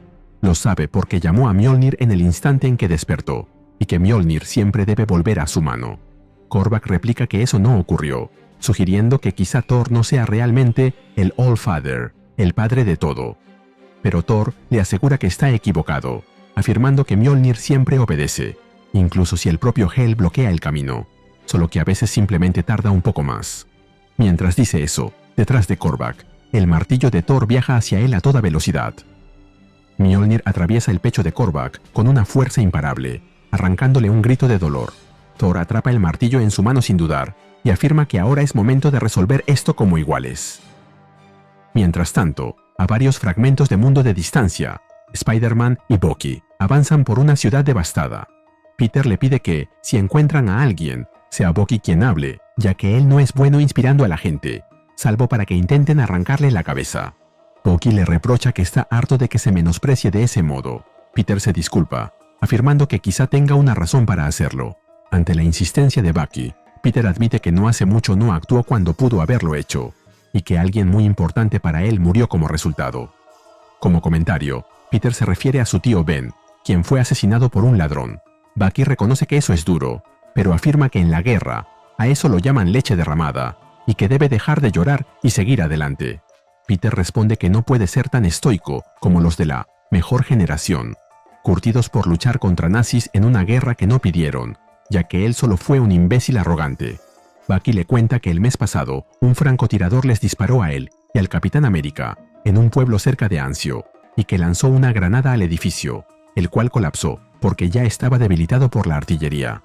Lo sabe porque llamó a Mjolnir en el instante en que despertó, y que Mjolnir siempre debe volver a su mano. Korvac replica que eso no ocurrió, sugiriendo que quizá Thor no sea realmente el All-Father, el padre de todo. Pero Thor le asegura que está equivocado, afirmando que Mjolnir siempre obedece, incluso si el propio Hel bloquea el camino, solo que a veces simplemente tarda un poco más. Mientras dice eso, detrás de Korvac, el martillo de Thor viaja hacia él a toda velocidad. Mjolnir atraviesa el pecho de Korvac con una fuerza imparable, arrancándole un grito de dolor. Thor atrapa el martillo en su mano sin dudar, y afirma que ahora es momento de resolver esto como iguales. Mientras tanto, a varios fragmentos de mundo de distancia, Spider-Man y Bucky avanzan por una ciudad devastada. Peter le pide que, si encuentran a alguien, sea Bucky quien hable, ya que él no es bueno inspirando a la gente, salvo para que intenten arrancarle la cabeza. Bucky le reprocha que está harto de que se menosprecie de ese modo. Peter se disculpa, afirmando que quizá tenga una razón para hacerlo. Ante la insistencia de Bucky, Peter admite que no hace mucho no actuó cuando pudo haberlo hecho, y que alguien muy importante para él murió como resultado. Como comentario, Peter se refiere a su tío Ben, quien fue asesinado por un ladrón. Bucky reconoce que eso es duro, pero afirma que en la guerra, a eso lo llaman leche derramada, y que debe dejar de llorar y seguir adelante. Peter responde que no puede ser tan estoico como los de la mejor generación, curtidos por luchar contra nazis en una guerra que no pidieron, ya que él solo fue un imbécil arrogante. Bucky le cuenta que el mes pasado un francotirador les disparó a él y al Capitán América en un pueblo cerca de Anzio, y que lanzó una granada al edificio, el cual colapsó porque ya estaba debilitado por la artillería.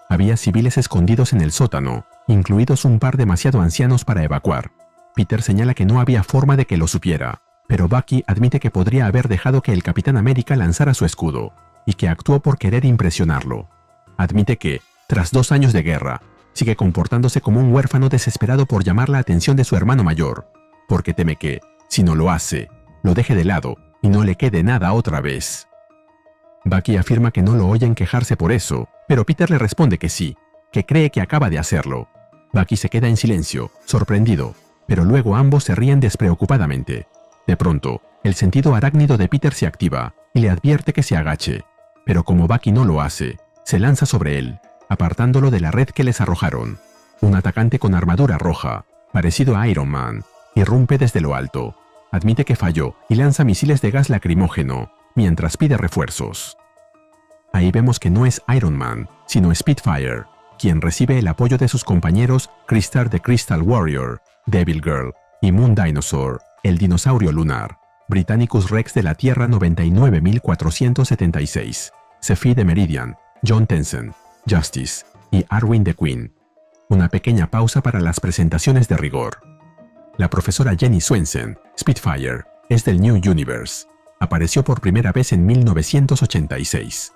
Había civiles escondidos en el sótano, incluidos un par demasiado ancianos para evacuar. Peter señala que no había forma de que lo supiera, pero Bucky admite que podría haber dejado que el Capitán América lanzara su escudo, y que actuó por querer impresionarlo. Admite que, tras 2 años de guerra, sigue comportándose como un huérfano desesperado por llamar la atención de su hermano mayor, porque teme que, si no lo hace, lo deje de lado y no le quede nada otra vez. Bucky afirma que no lo oyen quejarse por eso, pero Peter le responde que sí, que cree que acaba de hacerlo. Bucky se queda en silencio, sorprendido, pero luego ambos se ríen despreocupadamente. De pronto, el sentido arácnido de Peter se activa y le advierte que se agache, pero como Bucky no lo hace, se lanza sobre él, apartándolo de la red que les arrojaron. Un atacante con armadura roja, parecido a Iron Man, irrumpe desde lo alto. Admite que falló y lanza misiles de gas lacrimógeno, mientras pide refuerzos. Ahí vemos que no es Iron Man, sino Spitfire, quien recibe el apoyo de sus compañeros Crystar the Crystal Warrior, Devil Girl y Moon Dinosaur, el dinosaurio lunar, Britannicus Rex de la Tierra 99476, Cephii de Meridian, John Tensen, Justice y Arwin the Queen. Una pequeña pausa para las presentaciones de rigor. La profesora Jenny Swensen, Spitfire, es del New Universe. Apareció por primera vez en 1986.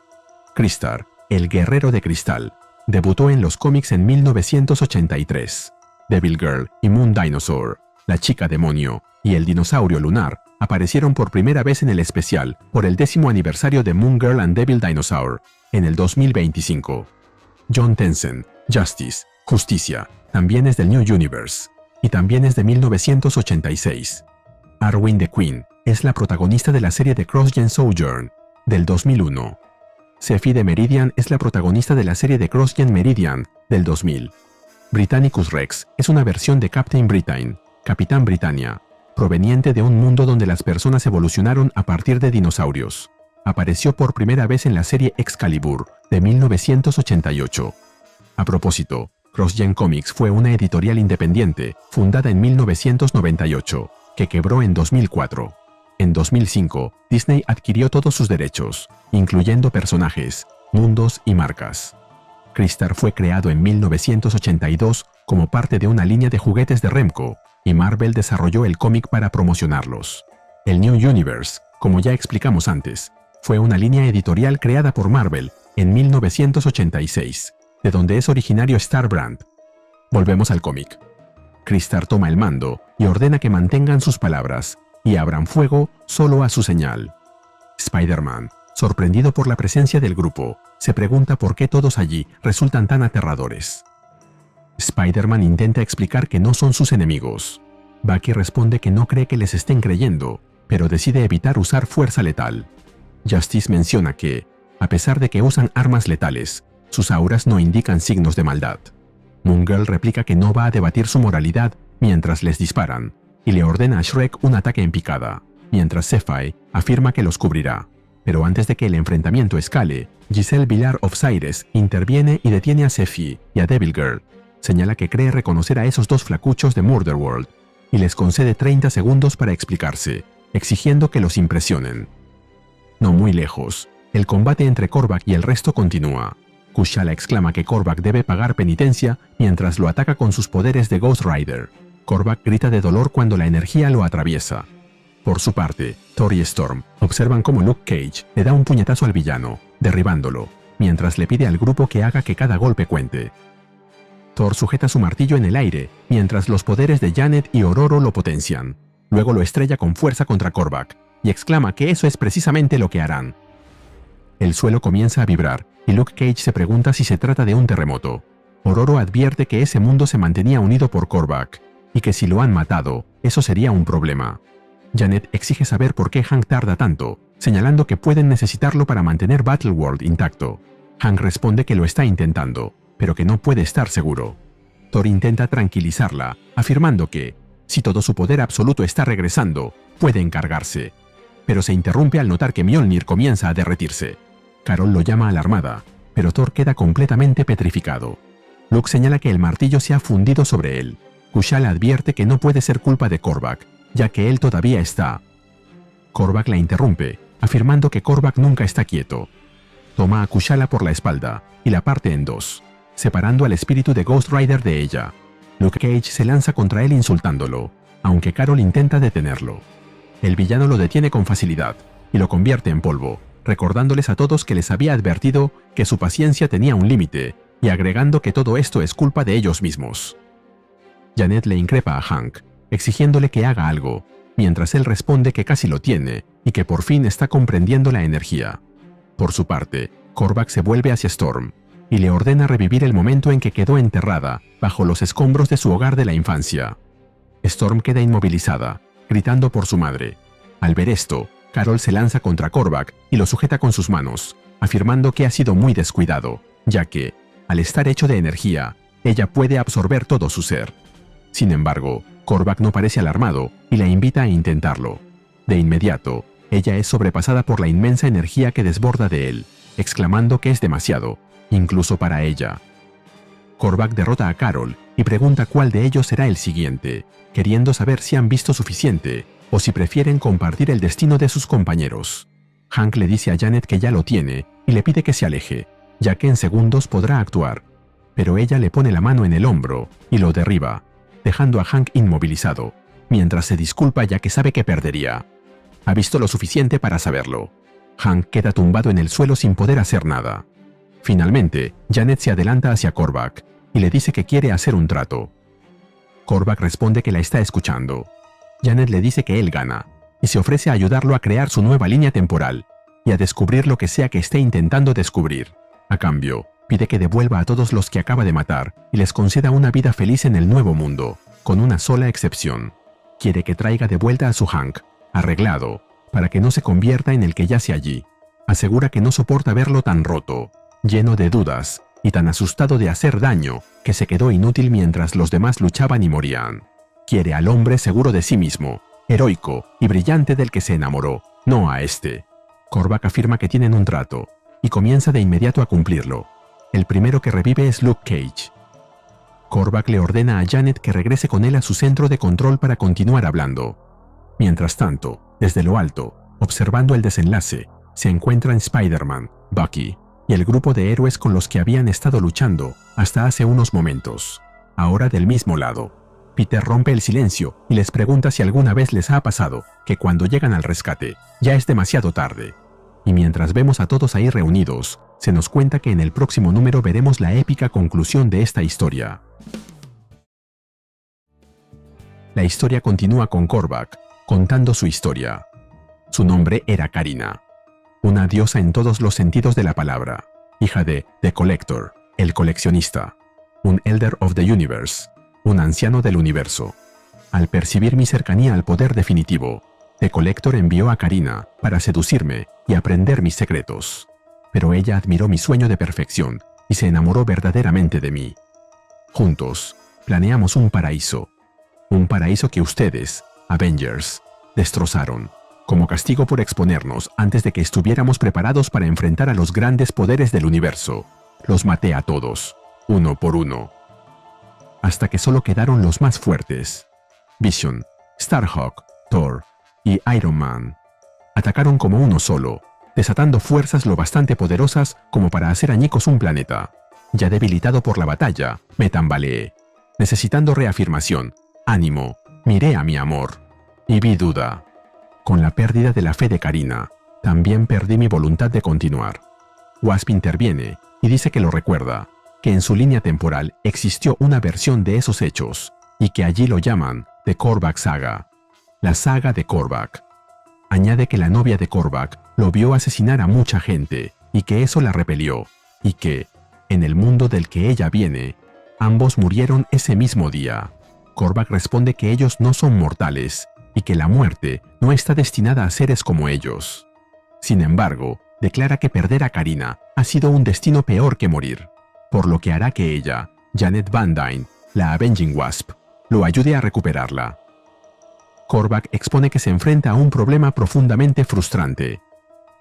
Crystar, el guerrero de cristal, debutó en los cómics en 1983. Devil Girl y Moon Dinosaur, la chica demonio y el dinosaurio lunar aparecieron por primera vez en el especial por el 10º aniversario de Moon Girl and Devil Dinosaur en el 2025. John Tensen, Justice, Justicia, también es del New Universe y también es de 1986. Arwin the Queen es la protagonista de la serie de CrossGen Sojourn del 2001. Cephii de Meridian es la protagonista de la serie de CrossGen Meridian del 2000. Britannicus Rex es una versión de Captain Britain, Capitán Britannia, proveniente de un mundo donde las personas evolucionaron a partir de dinosaurios. Apareció por primera vez en la serie Excalibur de 1988. A propósito, CrossGen Comics fue una editorial independiente fundada en 1998, que quebró en 2004. En 2005, Disney adquirió todos sus derechos, incluyendo personajes, mundos y marcas. Crystar fue creado en 1982 como parte de una línea de juguetes de Remco, y Marvel desarrolló el cómic para promocionarlos. El New Universe, como ya explicamos antes, fue una línea editorial creada por Marvel en 1986, de donde es originario Star Brand. Volvemos al cómic. Crystar toma el mando y ordena que mantengan sus palabras y abran fuego solo a su señal. Spider-Man, sorprendido por la presencia del grupo, se pregunta por qué todos allí resultan tan aterradores. Spider-Man intenta explicar que no son sus enemigos. Bucky responde que no cree que les estén creyendo, pero decide evitar usar fuerza letal. Justice menciona que, a pesar de que usan armas letales, sus auras no indican signos de maldad. Moon Girl replica que no va a debatir su moralidad mientras les disparan, y le ordena a Shrek un ataque en picada, mientras Cephii afirma que los cubrirá. Pero antes de que el enfrentamiento escale, Giselle Villar of Cyrus interviene y detiene a Cephii y a Devil Girl. Señala que cree reconocer a esos dos flacuchos de Murder World, y les concede 30 segundos para explicarse, exigiendo que los impresionen. No muy lejos, el combate entre Korvac y el resto continúa. Kushala exclama que Korvac debe pagar penitencia mientras lo ataca con sus poderes de Ghost Rider. Korvac grita de dolor cuando la energía lo atraviesa. Por su parte, Thor y Storm observan cómo Luke Cage le da un puñetazo al villano, derribándolo, mientras le pide al grupo que haga que cada golpe cuente. Thor sujeta su martillo en el aire, mientras los poderes de Janet y Ororo lo potencian. Luego lo estrella con fuerza contra Korvac, y exclama que eso es precisamente lo que harán. El suelo comienza a vibrar, y Luke Cage se pregunta si se trata de un terremoto. Ororo advierte que ese mundo se mantenía unido por Korvac, y que si lo han matado, eso sería un problema. Janet exige saber por qué Hank tarda tanto, señalando que pueden necesitarlo para mantener Battleworld intacto. Hank responde que lo está intentando, pero que no puede estar seguro. Thor intenta tranquilizarla, afirmando que, si todo su poder absoluto está regresando, puede encargarse. Pero se interrumpe al notar que Mjolnir comienza a derretirse. Carol lo llama alarmada, pero Thor queda completamente petrificado. Luke señala que el martillo se ha fundido sobre él. Kushala advierte que no puede ser culpa de Korvac, ya que él todavía está. Korvac la interrumpe, afirmando que Korvac nunca está quieto. Toma a Kushala por la espalda y la parte en dos, separando al espíritu de Ghost Rider de ella. Luke Cage se lanza contra él insultándolo, aunque Carol intenta detenerlo. El villano lo detiene con facilidad y lo convierte en polvo, recordándoles a todos que les había advertido que su paciencia tenía un límite y agregando que todo esto es culpa de ellos mismos. Janet le increpa a Hank, exigiéndole que haga algo, mientras él responde que casi lo tiene y que por fin está comprendiendo la energía. Por su parte, Korvac se vuelve hacia Storm y le ordena revivir el momento en que quedó enterrada bajo los escombros de su hogar de la infancia. Storm queda inmovilizada, gritando por su madre. Al ver esto, Carol se lanza contra Korvac y lo sujeta con sus manos, afirmando que ha sido muy descuidado, ya que, al estar hecho de energía, ella puede absorber todo su ser. Sin embargo, Korvac no parece alarmado y la invita a intentarlo. De inmediato, ella es sobrepasada por la inmensa energía que desborda de él, exclamando que es demasiado, incluso para ella. Korvac derrota a Carol y pregunta cuál de ellos será el siguiente, queriendo saber si han visto suficiente o si prefieren compartir el destino de sus compañeros. Hank le dice a Janet que ya lo tiene y le pide que se aleje, ya que en segundos podrá actuar, pero ella le pone la mano en el hombro y lo derriba, dejando a Hank inmovilizado, mientras se disculpa ya que sabe que perdería. Ha visto lo suficiente para saberlo. Hank queda tumbado en el suelo sin poder hacer nada. Finalmente, Janet se adelanta hacia Korvac y le dice que quiere hacer un trato. Korvac responde que la está escuchando. Janet le dice que él gana y se ofrece a ayudarlo a crear su nueva línea temporal y a descubrir lo que sea que esté intentando descubrir. A cambio, pide que devuelva a todos los que acaba de matar y les conceda una vida feliz en el nuevo mundo, con una sola excepción. Quiere que traiga de vuelta a su Hank, arreglado, para que no se convierta en el que yace allí. Asegura que no soporta verlo tan roto, lleno de dudas y tan asustado de hacer daño que se quedó inútil mientras los demás luchaban y morían. Quiere al hombre seguro de sí mismo, heroico y brillante del que se enamoró, no a este. Korvac afirma que tienen un trato y comienza de inmediato a cumplirlo. El primero que revive es Luke Cage. Korvac le ordena a Janet que regrese con él a su centro de control para continuar hablando. Mientras tanto, desde lo alto, observando el desenlace, se encuentran Spider-Man, Bucky y el grupo de héroes con los que habían estado luchando hasta hace unos momentos. Ahora del mismo lado, Peter rompe el silencio y les pregunta si alguna vez les ha pasado que cuando llegan al rescate ya es demasiado tarde. Y mientras vemos a todos ahí reunidos, se nos cuenta que en el próximo número veremos la épica conclusión de esta historia. La historia continúa con Korvac, contando su historia. Su nombre era Karina, una diosa en todos los sentidos de la palabra, hija de The Collector, el coleccionista, un Elder of the Universe, un anciano del universo. Al percibir mi cercanía al poder definitivo, The Collector envió a Karina para seducirme y aprender mis secretos. Pero ella admiró mi sueño de perfección y se enamoró verdaderamente de mí. Juntos, planeamos un paraíso que ustedes, Avengers, destrozaron, como castigo por exponernos antes de que estuviéramos preparados para enfrentar a los grandes poderes del universo. Los maté a todos, uno por uno, hasta que solo quedaron los más fuertes. Vision, Starhawk, Thor y Iron Man. Atacaron como uno solo, desatando fuerzas lo bastante poderosas como para hacer añicos un planeta. Ya debilitado por la batalla, me tambaleé. Necesitando reafirmación, ánimo, miré a mi amor y vi duda. Con la pérdida de la fe de Karina, también perdí mi voluntad de continuar. Wasp interviene y dice que lo recuerda, que en su línea temporal existió una versión de esos hechos y que allí lo llaman The Korvac Saga, la saga de Korvac. Añade que la novia de Korvac lo vio asesinar a mucha gente y que eso la repelió, y que, en el mundo del que ella viene, ambos murieron ese mismo día. Korvac responde que ellos no son mortales y que la muerte no está destinada a seres como ellos. Sin embargo, declara que perder a Karina ha sido un destino peor que morir, por lo que hará que ella, Janet Van Dyne, la Avenging Wasp, lo ayude a recuperarla. Korvac expone que se enfrenta a un problema profundamente frustrante.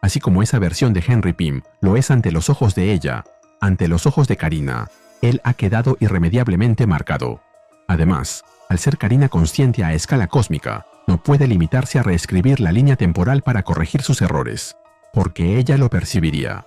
Así como esa versión de Henry Pym lo es ante los ojos de ella, ante los ojos de Karina, él ha quedado irremediablemente marcado. Además, al ser Karina consciente a escala cósmica, no puede limitarse a reescribir la línea temporal para corregir sus errores, porque ella lo percibiría.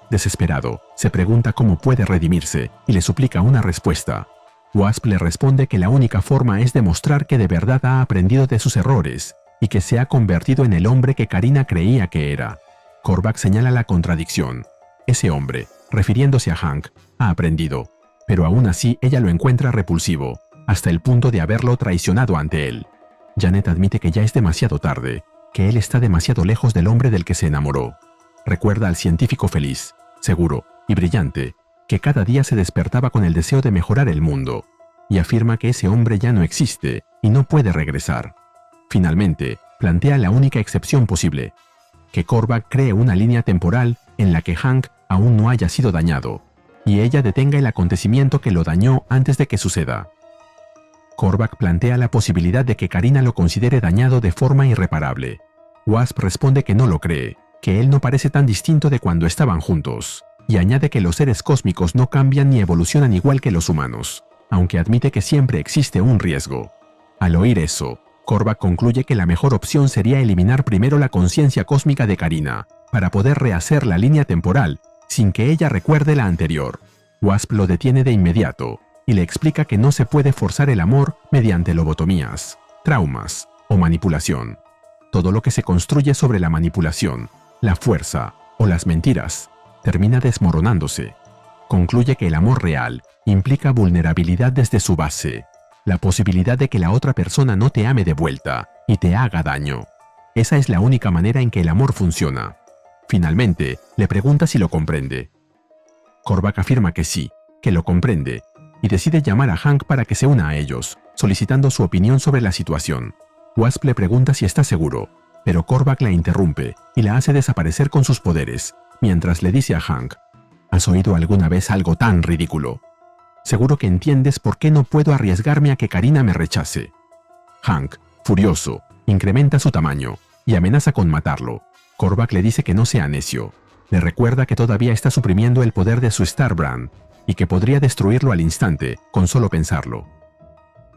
Desesperado, se pregunta cómo puede redimirse y le suplica una respuesta. Wasp le responde que la única forma es demostrar que de verdad ha aprendido de sus errores y que se ha convertido en el hombre que Karina creía que era. Korvac señala la contradicción. Ese hombre, refiriéndose a Hank, ha aprendido, pero aún así ella lo encuentra repulsivo, hasta el punto de haberlo traicionado ante él. Janet admite que ya es demasiado tarde, que él está demasiado lejos del hombre del que se enamoró. Recuerda al científico feliz, seguro y brillante, que cada día se despertaba con el deseo de mejorar el mundo, y afirma que ese hombre ya no existe y no puede regresar. Finalmente, plantea la única excepción posible, que Korvac cree una línea temporal en la que Hank aún no haya sido dañado, y ella detenga el acontecimiento que lo dañó antes de que suceda. Korvac plantea la posibilidad de que Karina lo considere dañado de forma irreparable. Wasp responde que no lo cree, que él no parece tan distinto de cuando estaban juntos, y añade que los seres cósmicos no cambian ni evolucionan igual que los humanos, aunque admite que siempre existe un riesgo. Al oír eso, Korvac concluye que la mejor opción sería eliminar primero la conciencia cósmica de Karina, para poder rehacer la línea temporal, sin que ella recuerde la anterior. Wasp lo detiene de inmediato, y le explica que no se puede forzar el amor mediante lobotomías, traumas o manipulación. Todo lo que se construye sobre la manipulación, la fuerza o las mentiras, termina desmoronándose. Concluye que el amor real implica vulnerabilidad desde su base, la posibilidad de que la otra persona no te ame de vuelta y te haga daño. Esa es la única manera en que el amor funciona. Finalmente, le pregunta si lo comprende. Korvac afirma que sí, que lo comprende, y decide llamar a Hank para que se una a ellos, solicitando su opinión sobre la situación. Wasp le pregunta si está seguro, pero Korvac la interrumpe y la hace desaparecer con sus poderes, mientras le dice a Hank: ¿has oído alguna vez algo tan ridículo? Seguro que entiendes por qué no puedo arriesgarme a que Karina me rechace. Hank, furioso, incrementa su tamaño y amenaza con matarlo. Korvac le dice que no sea necio. Le recuerda que todavía está suprimiendo el poder de su Starbrand y que podría destruirlo al instante con solo pensarlo.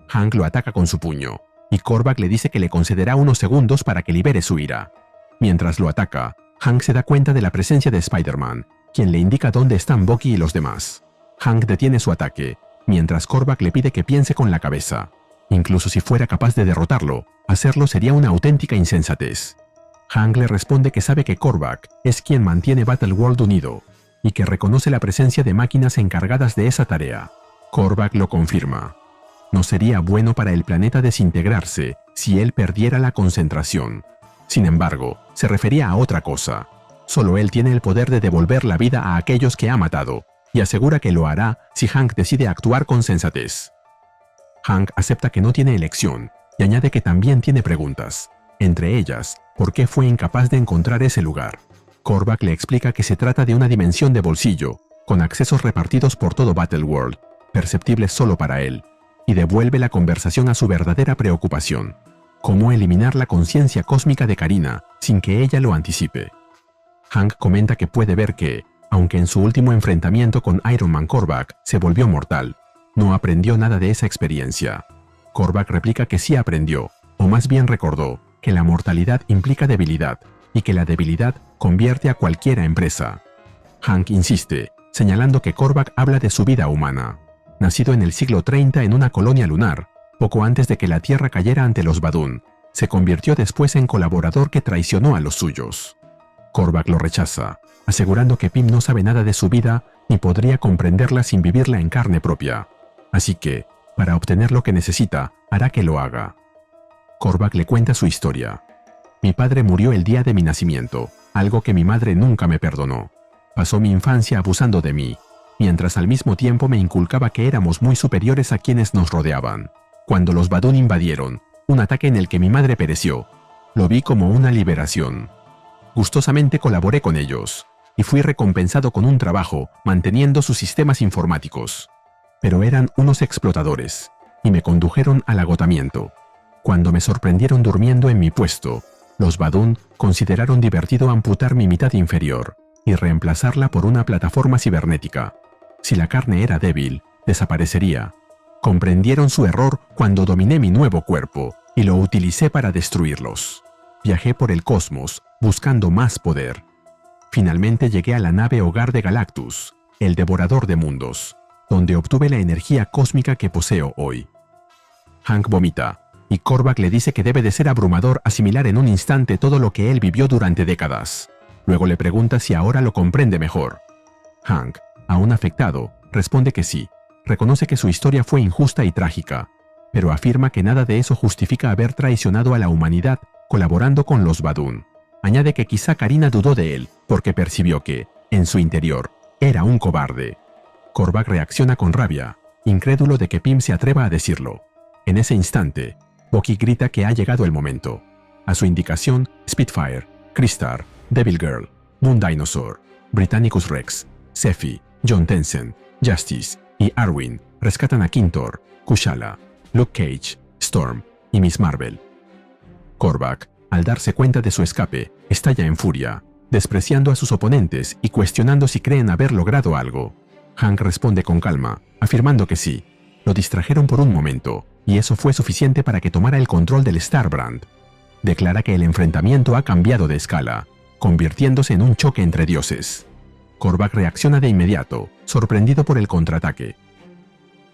Hank lo ataca con su puño, y Korvac le dice que le concederá unos segundos para que libere su ira. Mientras lo ataca, Hank se da cuenta de la presencia de Spider-Man, quien le indica dónde están Bucky y los demás. Hank detiene su ataque, mientras Korvac le pide que piense con la cabeza. Incluso si fuera capaz de derrotarlo, hacerlo sería una auténtica insensatez. Hank le responde que sabe que Korvac es quien mantiene Battleworld unido, y que reconoce la presencia de máquinas encargadas de esa tarea. Korvac lo confirma. No sería bueno para el planeta desintegrarse si él perdiera la concentración. Sin embargo, se refería a otra cosa. Solo él tiene el poder de devolver la vida a aquellos que ha matado, y asegura que lo hará si Hank decide actuar con sensatez. Hank acepta que no tiene elección, y añade que también tiene preguntas, entre ellas, ¿por qué fue incapaz de encontrar ese lugar? Korvac le explica que se trata de una dimensión de bolsillo, con accesos repartidos por todo Battleworld, perceptibles solo para él, y devuelve la conversación a su verdadera preocupación: cómo eliminar la conciencia cósmica de Karina sin que ella lo anticipe. Hank comenta que puede ver que, aunque en su último enfrentamiento con Iron Man Korvac se volvió mortal, no aprendió nada de esa experiencia. Korvac replica que sí aprendió, o más bien recordó, que la mortalidad implica debilidad, y que la debilidad convierte a cualquiera en presa. Hank insiste, señalando que Korvac habla de su vida humana. Nacido en el siglo 30 en una colonia lunar, poco antes de que la Tierra cayera ante los Badun, se convirtió después en colaborador que traicionó a los suyos. Korvac lo rechaza, asegurando que Pym no sabe nada de su vida ni podría comprenderla sin vivirla en carne propia. Así que, para obtener lo que necesita, hará que lo haga. Korvac le cuenta su historia. Mi padre murió el día de mi nacimiento, algo que mi madre nunca me perdonó. Pasó mi infancia abusando de mí, mientras al mismo tiempo me inculcaba que éramos muy superiores a quienes nos rodeaban. Cuando los Badun invadieron, un ataque en el que mi madre pereció, lo vi como una liberación. Gustosamente colaboré con ellos, y fui recompensado con un trabajo manteniendo sus sistemas informáticos. pero eran unos explotadores, y me condujeron al agotamiento. Cuando me sorprendieron durmiendo en mi puesto, los Badun consideraron divertido amputar mi mitad inferior y reemplazarla por una plataforma cibernética. Si la carne era débil, desaparecería. Comprendieron su error cuando dominé mi nuevo cuerpo y lo utilicé para destruirlos. Viajé por el cosmos buscando más poder. Finalmente llegué a la nave hogar de Galactus, el devorador de mundos, donde obtuve la energía cósmica que poseo hoy. Hank vomita, y Korvac le dice que debe de ser abrumador asimilar en un instante todo lo que él vivió durante décadas. Luego le pregunta si ahora lo comprende mejor. Hank, aún afectado, responde que sí. Reconoce que su historia fue injusta y trágica, pero afirma que nada de eso justifica haber traicionado a la humanidad colaborando con los Badun. Añade que quizá Karina dudó de él porque percibió que, en su interior, era un cobarde. Korvac reacciona con rabia, incrédulo de que Pym se atreva a decirlo. En ese instante, Bucky grita que ha llegado el momento. A su indicación, Spitfire, Crystar, Devil Girl, Moon Dinosaur, Britannicus Rex, Sephi, John Tenzin, Justice y Arwin rescatan a Kintor, Kushala, Luke Cage, Storm y Miss Marvel. Korvac, al darse cuenta de su escape, estalla en furia, despreciando a sus oponentes y cuestionando si creen haber logrado algo. Hank responde con calma, afirmando que sí. Lo distrajeron por un momento, y eso fue suficiente para que tomara el control del Starbrand. Declara que el enfrentamiento ha cambiado de escala, convirtiéndose en un choque entre dioses. Korvac reacciona de inmediato, sorprendido por el contraataque.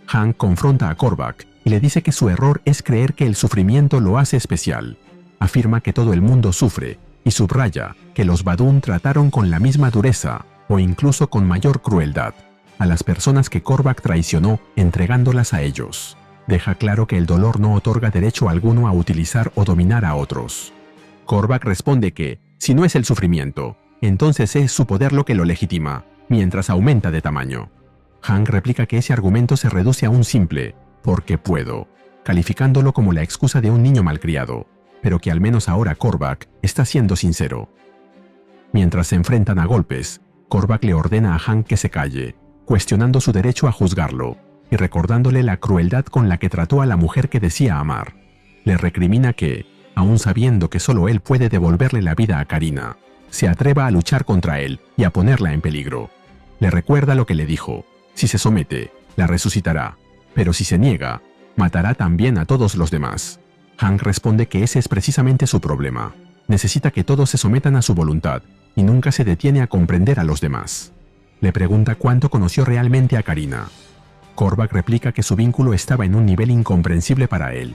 Hank confronta a Korvac y le dice que su error es creer que el sufrimiento lo hace especial. Afirma que todo el mundo sufre y subraya que los Badun trataron con la misma dureza o incluso con mayor crueldad a las personas que Korvac traicionó entregándolas a ellos. Deja claro que el dolor no otorga derecho alguno a utilizar o dominar a otros. Korvac responde que, si no es el sufrimiento, entonces es su poder lo que lo legitima, mientras aumenta de tamaño. Hank replica que ese argumento se reduce a un simple «porque puedo», calificándolo como la excusa de un niño malcriado, pero que al menos ahora Korvac está siendo sincero. Mientras se enfrentan a golpes, Korvac le ordena a Hank que se calle, cuestionando su derecho a juzgarlo y recordándole la crueldad con la que trató a la mujer que decía amar. Le recrimina que, aun sabiendo que solo él puede devolverle la vida a Karina, se atreva a luchar contra él y a ponerla en peligro. Le recuerda lo que le dijo: si se somete, la resucitará, pero si se niega, matará también a todos los demás. Hank responde que ese es precisamente su problema. Necesita que todos se sometan a su voluntad y nunca se detiene a comprender a los demás. Le pregunta cuánto conoció realmente a Karina. Korvac replica que su vínculo estaba en un nivel incomprensible para él.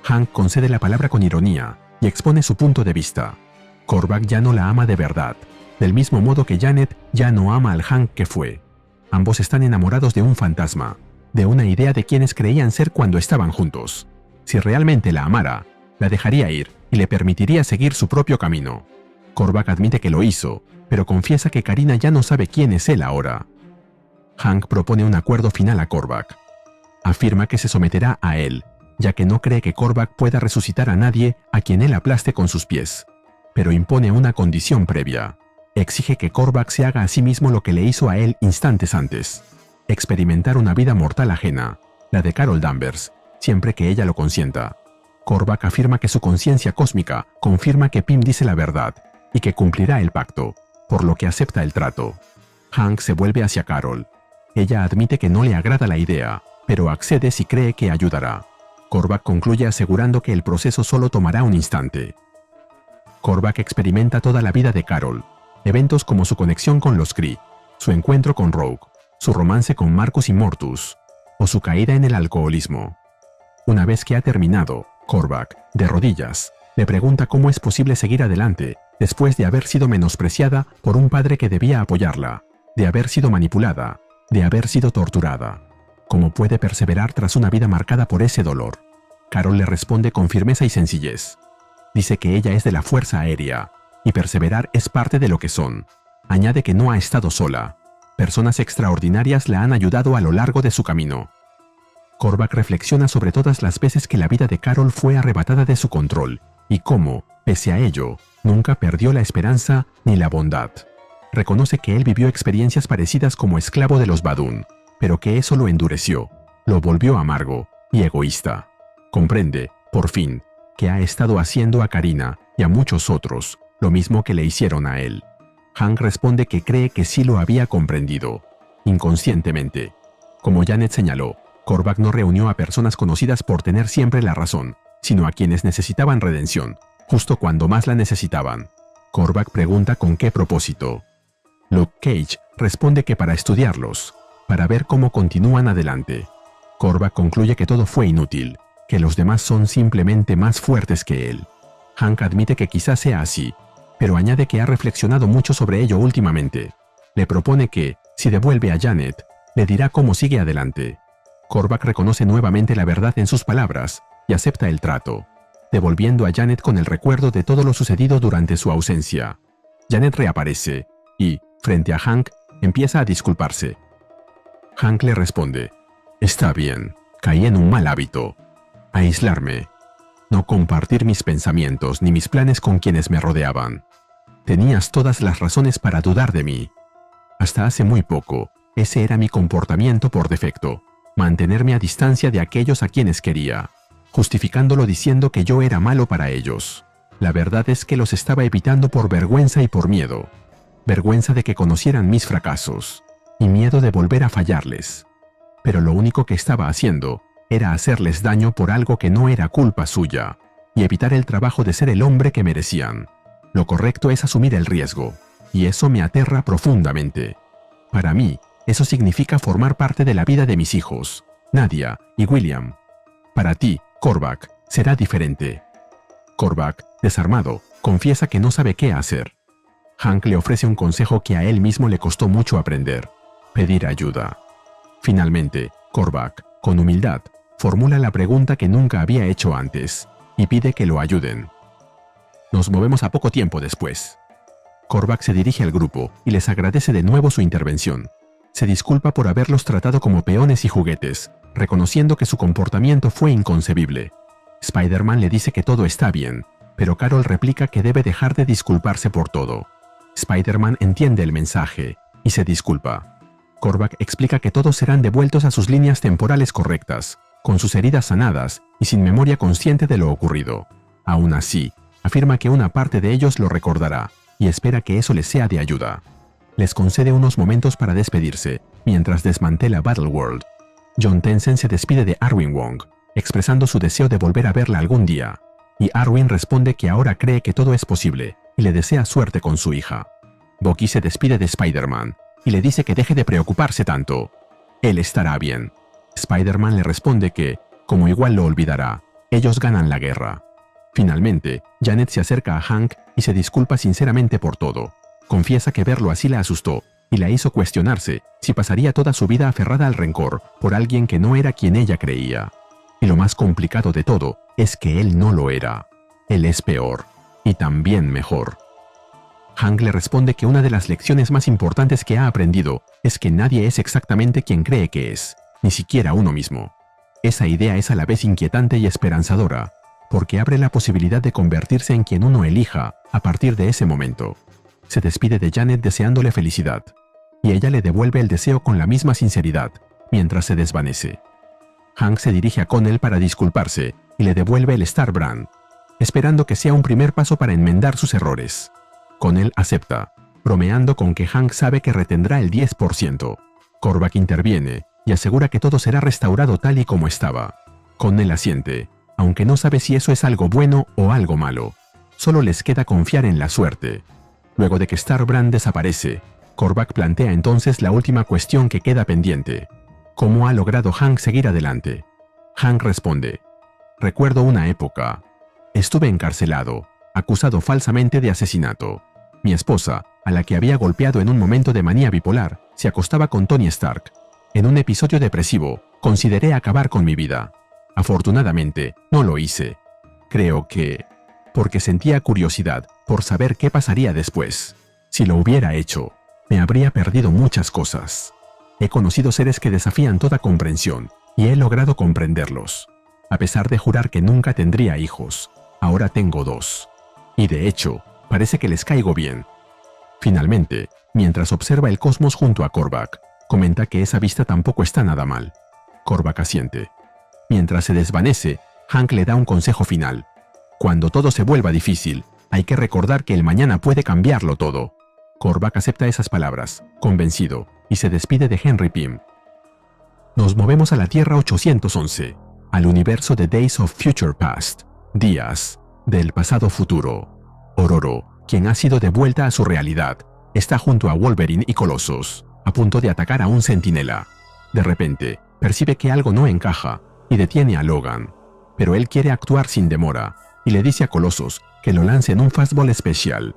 Hank concede la palabra con ironía y expone su punto de vista. Korvac ya no la ama de verdad, del mismo modo que Janet ya no ama al Hank que fue. Ambos están enamorados de un fantasma, de una idea de quienes creían ser cuando estaban juntos. Si realmente la amara, la dejaría ir y le permitiría seguir su propio camino. Korvac admite que lo hizo, pero confiesa que Karina ya no sabe quién es él ahora. Hank propone un acuerdo final a Korvac. Afirma que se someterá a él, ya que no cree que Korvac pueda resucitar a nadie a quien él aplaste con sus pies. Pero impone una condición previa. Exige que Korvac se haga a sí mismo lo que le hizo a él instantes antes: experimentar una vida mortal ajena, la de Carol Danvers, siempre que ella lo consienta. Korvac afirma que su conciencia cósmica confirma que Pym dice la verdad y que cumplirá el pacto, por lo que acepta el trato. Hank se vuelve hacia Carol. Ella admite que no le agrada la idea, pero accede si cree que ayudará. Korvac concluye asegurando que el proceso solo tomará un instante. Korvac experimenta toda la vida de Carol, eventos como su conexión con los Kree, su encuentro con Rogue, su romance con Marcus Immortus, o su caída en el alcoholismo. Una vez que ha terminado, Korvac, de rodillas, le pregunta cómo es posible seguir adelante después de haber sido menospreciada por un padre que debía apoyarla, de haber sido manipulada, de haber sido torturada. ¿Cómo puede perseverar tras una vida marcada por ese dolor? Carol le responde con firmeza y sencillez. Dice que ella es de la Fuerza Aérea, y perseverar es parte de lo que son. Añade que no ha estado sola. Personas extraordinarias la han ayudado a lo largo de su camino. Korvac reflexiona sobre todas las veces que la vida de Carol fue arrebatada de su control, y cómo, pese a ello, nunca perdió la esperanza ni la bondad. Reconoce que él vivió experiencias parecidas como esclavo de los Badun, pero que eso lo endureció, lo volvió amargo y egoísta. Comprende, por fin, que ha estado haciendo a Karina y a muchos otros lo mismo que le hicieron a él. Hank responde que cree que sí lo había comprendido, inconscientemente. Como Janet señaló, Korvac no reunió a personas conocidas por tener siempre la razón, sino a quienes necesitaban redención, justo cuando más la necesitaban. Korvac pregunta con qué propósito. Luke Cage responde que para estudiarlos, para ver cómo continúan adelante. Korvac concluye que todo fue inútil, que los demás son simplemente más fuertes que él. Hank admite que quizás sea así, pero añade que ha reflexionado mucho sobre ello últimamente. Le propone que, si devuelve a Janet, le dirá cómo sigue adelante. Korvac reconoce nuevamente la verdad en sus palabras y acepta el trato, devolviendo a Janet con el recuerdo de todo lo sucedido durante su ausencia. Janet reaparece y, frente a Hank, empieza a disculparse. Hank le responde: «Está bien, caí en un mal hábito. Aislarme. No compartir mis pensamientos ni mis planes con quienes me rodeaban. Tenías todas las razones para dudar de mí. Hasta hace muy poco, ese era mi comportamiento por defecto, mantenerme a distancia de aquellos a quienes quería, justificándolo diciendo que yo era malo para ellos. La verdad es que los estaba evitando por vergüenza y por miedo. Vergüenza de que conocieran mis fracasos, y miedo de volver a fallarles. Pero lo único que estaba haciendo era hacerles daño por algo que no era culpa suya, y evitar el trabajo de ser el hombre que merecían. Lo correcto es asumir el riesgo, y eso me aterra profundamente. Para mí, eso significa formar parte de la vida de mis hijos, Nadia y William. Para ti, Korvac, será diferente». Korvac, desarmado, confiesa que no sabe qué hacer. Hank le ofrece un consejo que a él mismo le costó mucho aprender: pedir ayuda. Finalmente, Korvac, con humildad, formula la pregunta que nunca había hecho antes, y pide que lo ayuden. Nos movemos a poco tiempo después. Korvac se dirige al grupo y les agradece de nuevo su intervención. Se disculpa por haberlos tratado como peones y juguetes, reconociendo que su comportamiento fue inconcebible. Spider-Man le dice que todo está bien, pero Carol replica que debe dejar de disculparse por todo. Spider-Man entiende el mensaje y se disculpa. Korvac explica que todos serán devueltos a sus líneas temporales correctas, con sus heridas sanadas y sin memoria consciente de lo ocurrido. Aún así, afirma que una parte de ellos lo recordará y espera que eso les sea de ayuda. Les concede unos momentos para despedirse, mientras desmantela Battleworld. John Tenzin se despide de Arwin Wong, expresando su deseo de volver a verla algún día, y Arwin responde que ahora cree que todo es posible y le desea suerte con su hija. Bucky se despide de Spider-Man y le dice que deje de preocuparse tanto. Él estará bien. Spider-Man le responde que, como igual lo olvidará, ellos ganan la guerra. Finalmente, Janet se acerca a Hank y se disculpa sinceramente por todo. Confiesa que verlo así la asustó y la hizo cuestionarse si pasaría toda su vida aferrada al rencor por alguien que no era quien ella creía. Y lo más complicado de todo es que él no lo era. Él es peor, y también mejor. Hank le responde que una de las lecciones más importantes que ha aprendido es que nadie es exactamente quien cree que es, ni siquiera uno mismo. Esa idea es a la vez inquietante y esperanzadora, porque abre la posibilidad de convertirse en quien uno elija a partir de ese momento. Se despide de Janet deseándole felicidad, y ella le devuelve el deseo con la misma sinceridad, mientras se desvanece. Hank se dirige a Connell para disculparse y le devuelve el Star Brand, esperando que sea un primer paso para enmendar sus errores. Connell acepta, bromeando con que Hank sabe que retendrá el 10%. Korvac interviene y asegura que todo será restaurado tal y como estaba. Connell asiente, aunque no sabe si eso es algo bueno o algo malo. Solo les queda confiar en la suerte. Luego de que Star Brand desaparece, Korvac plantea entonces la última cuestión que queda pendiente: ¿cómo ha logrado Hank seguir adelante? Hank responde: recuerdo una época. Estuve encarcelado, acusado falsamente de asesinato. Mi esposa, a la que había golpeado en un momento de manía bipolar, se acostaba con Tony Stark. En un episodio depresivo, consideré acabar con mi vida. Afortunadamente, no lo hice. Creo que... porque sentía curiosidad por saber qué pasaría después. Si lo hubiera hecho, me habría perdido muchas cosas. He conocido seres que desafían toda comprensión, y he logrado comprenderlos. A pesar de jurar que nunca tendría hijos, ahora tengo 2. Y de hecho, parece que les caigo bien. Finalmente, mientras observa el cosmos junto a Korvac, Comenta que esa vista tampoco está nada mal. Korvac asiente. Mientras se desvanece, Hank le da un consejo final. Cuando todo se vuelva difícil, hay que recordar que el mañana puede cambiarlo todo. Korvac acepta esas palabras, convencido, y se despide de Henry Pym. Nos movemos a la Tierra 811, al universo de Days of Future Past, días del pasado futuro. Ororo, quien ha sido devuelta a su realidad, está junto a Wolverine y Colossus, a punto de atacar a un centinela. De repente, percibe que algo no encaja y detiene a Logan, pero él quiere actuar sin demora y le dice a Colossus que lo lance en un fastball especial.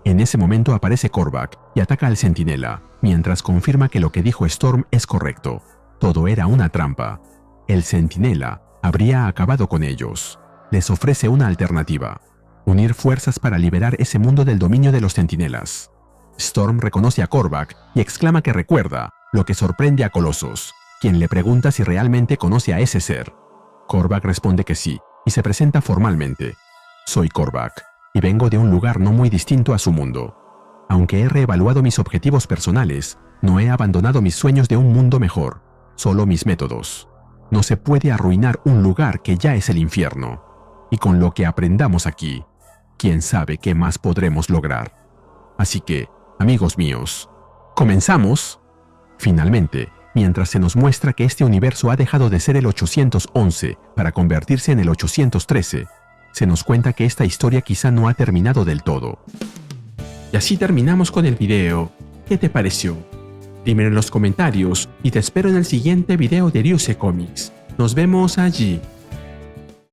En ese momento aparece Korvac y ataca al centinela, mientras confirma que lo que dijo Storm es correcto. Todo era una trampa. El centinela habría acabado con ellos. Les ofrece una alternativa: unir fuerzas para liberar ese mundo del dominio de los centinelas. Storm reconoce a Korvac y exclama que recuerda, lo que sorprende a Colossus, quien le pregunta si realmente conoce a ese ser. Korvac responde que sí, y se presenta formalmente. Soy Korvac, y vengo de un lugar no muy distinto a su mundo. Aunque he reevaluado mis objetivos personales, no he abandonado mis sueños de un mundo mejor, solo mis métodos. No se puede arruinar un lugar que ya es el infierno. Y con lo que aprendamos aquí, quién sabe qué más podremos lograr. Así que, amigos míos, ¿comenzamos? Finalmente, mientras se nos muestra que este universo ha dejado de ser el 811 para convertirse en el 813, se nos cuenta que esta historia quizá no ha terminado del todo. Y así terminamos con el video. ¿Qué te pareció? Dímelo en los comentarios y te espero en el siguiente video de Ryusei Comics. Nos vemos allí.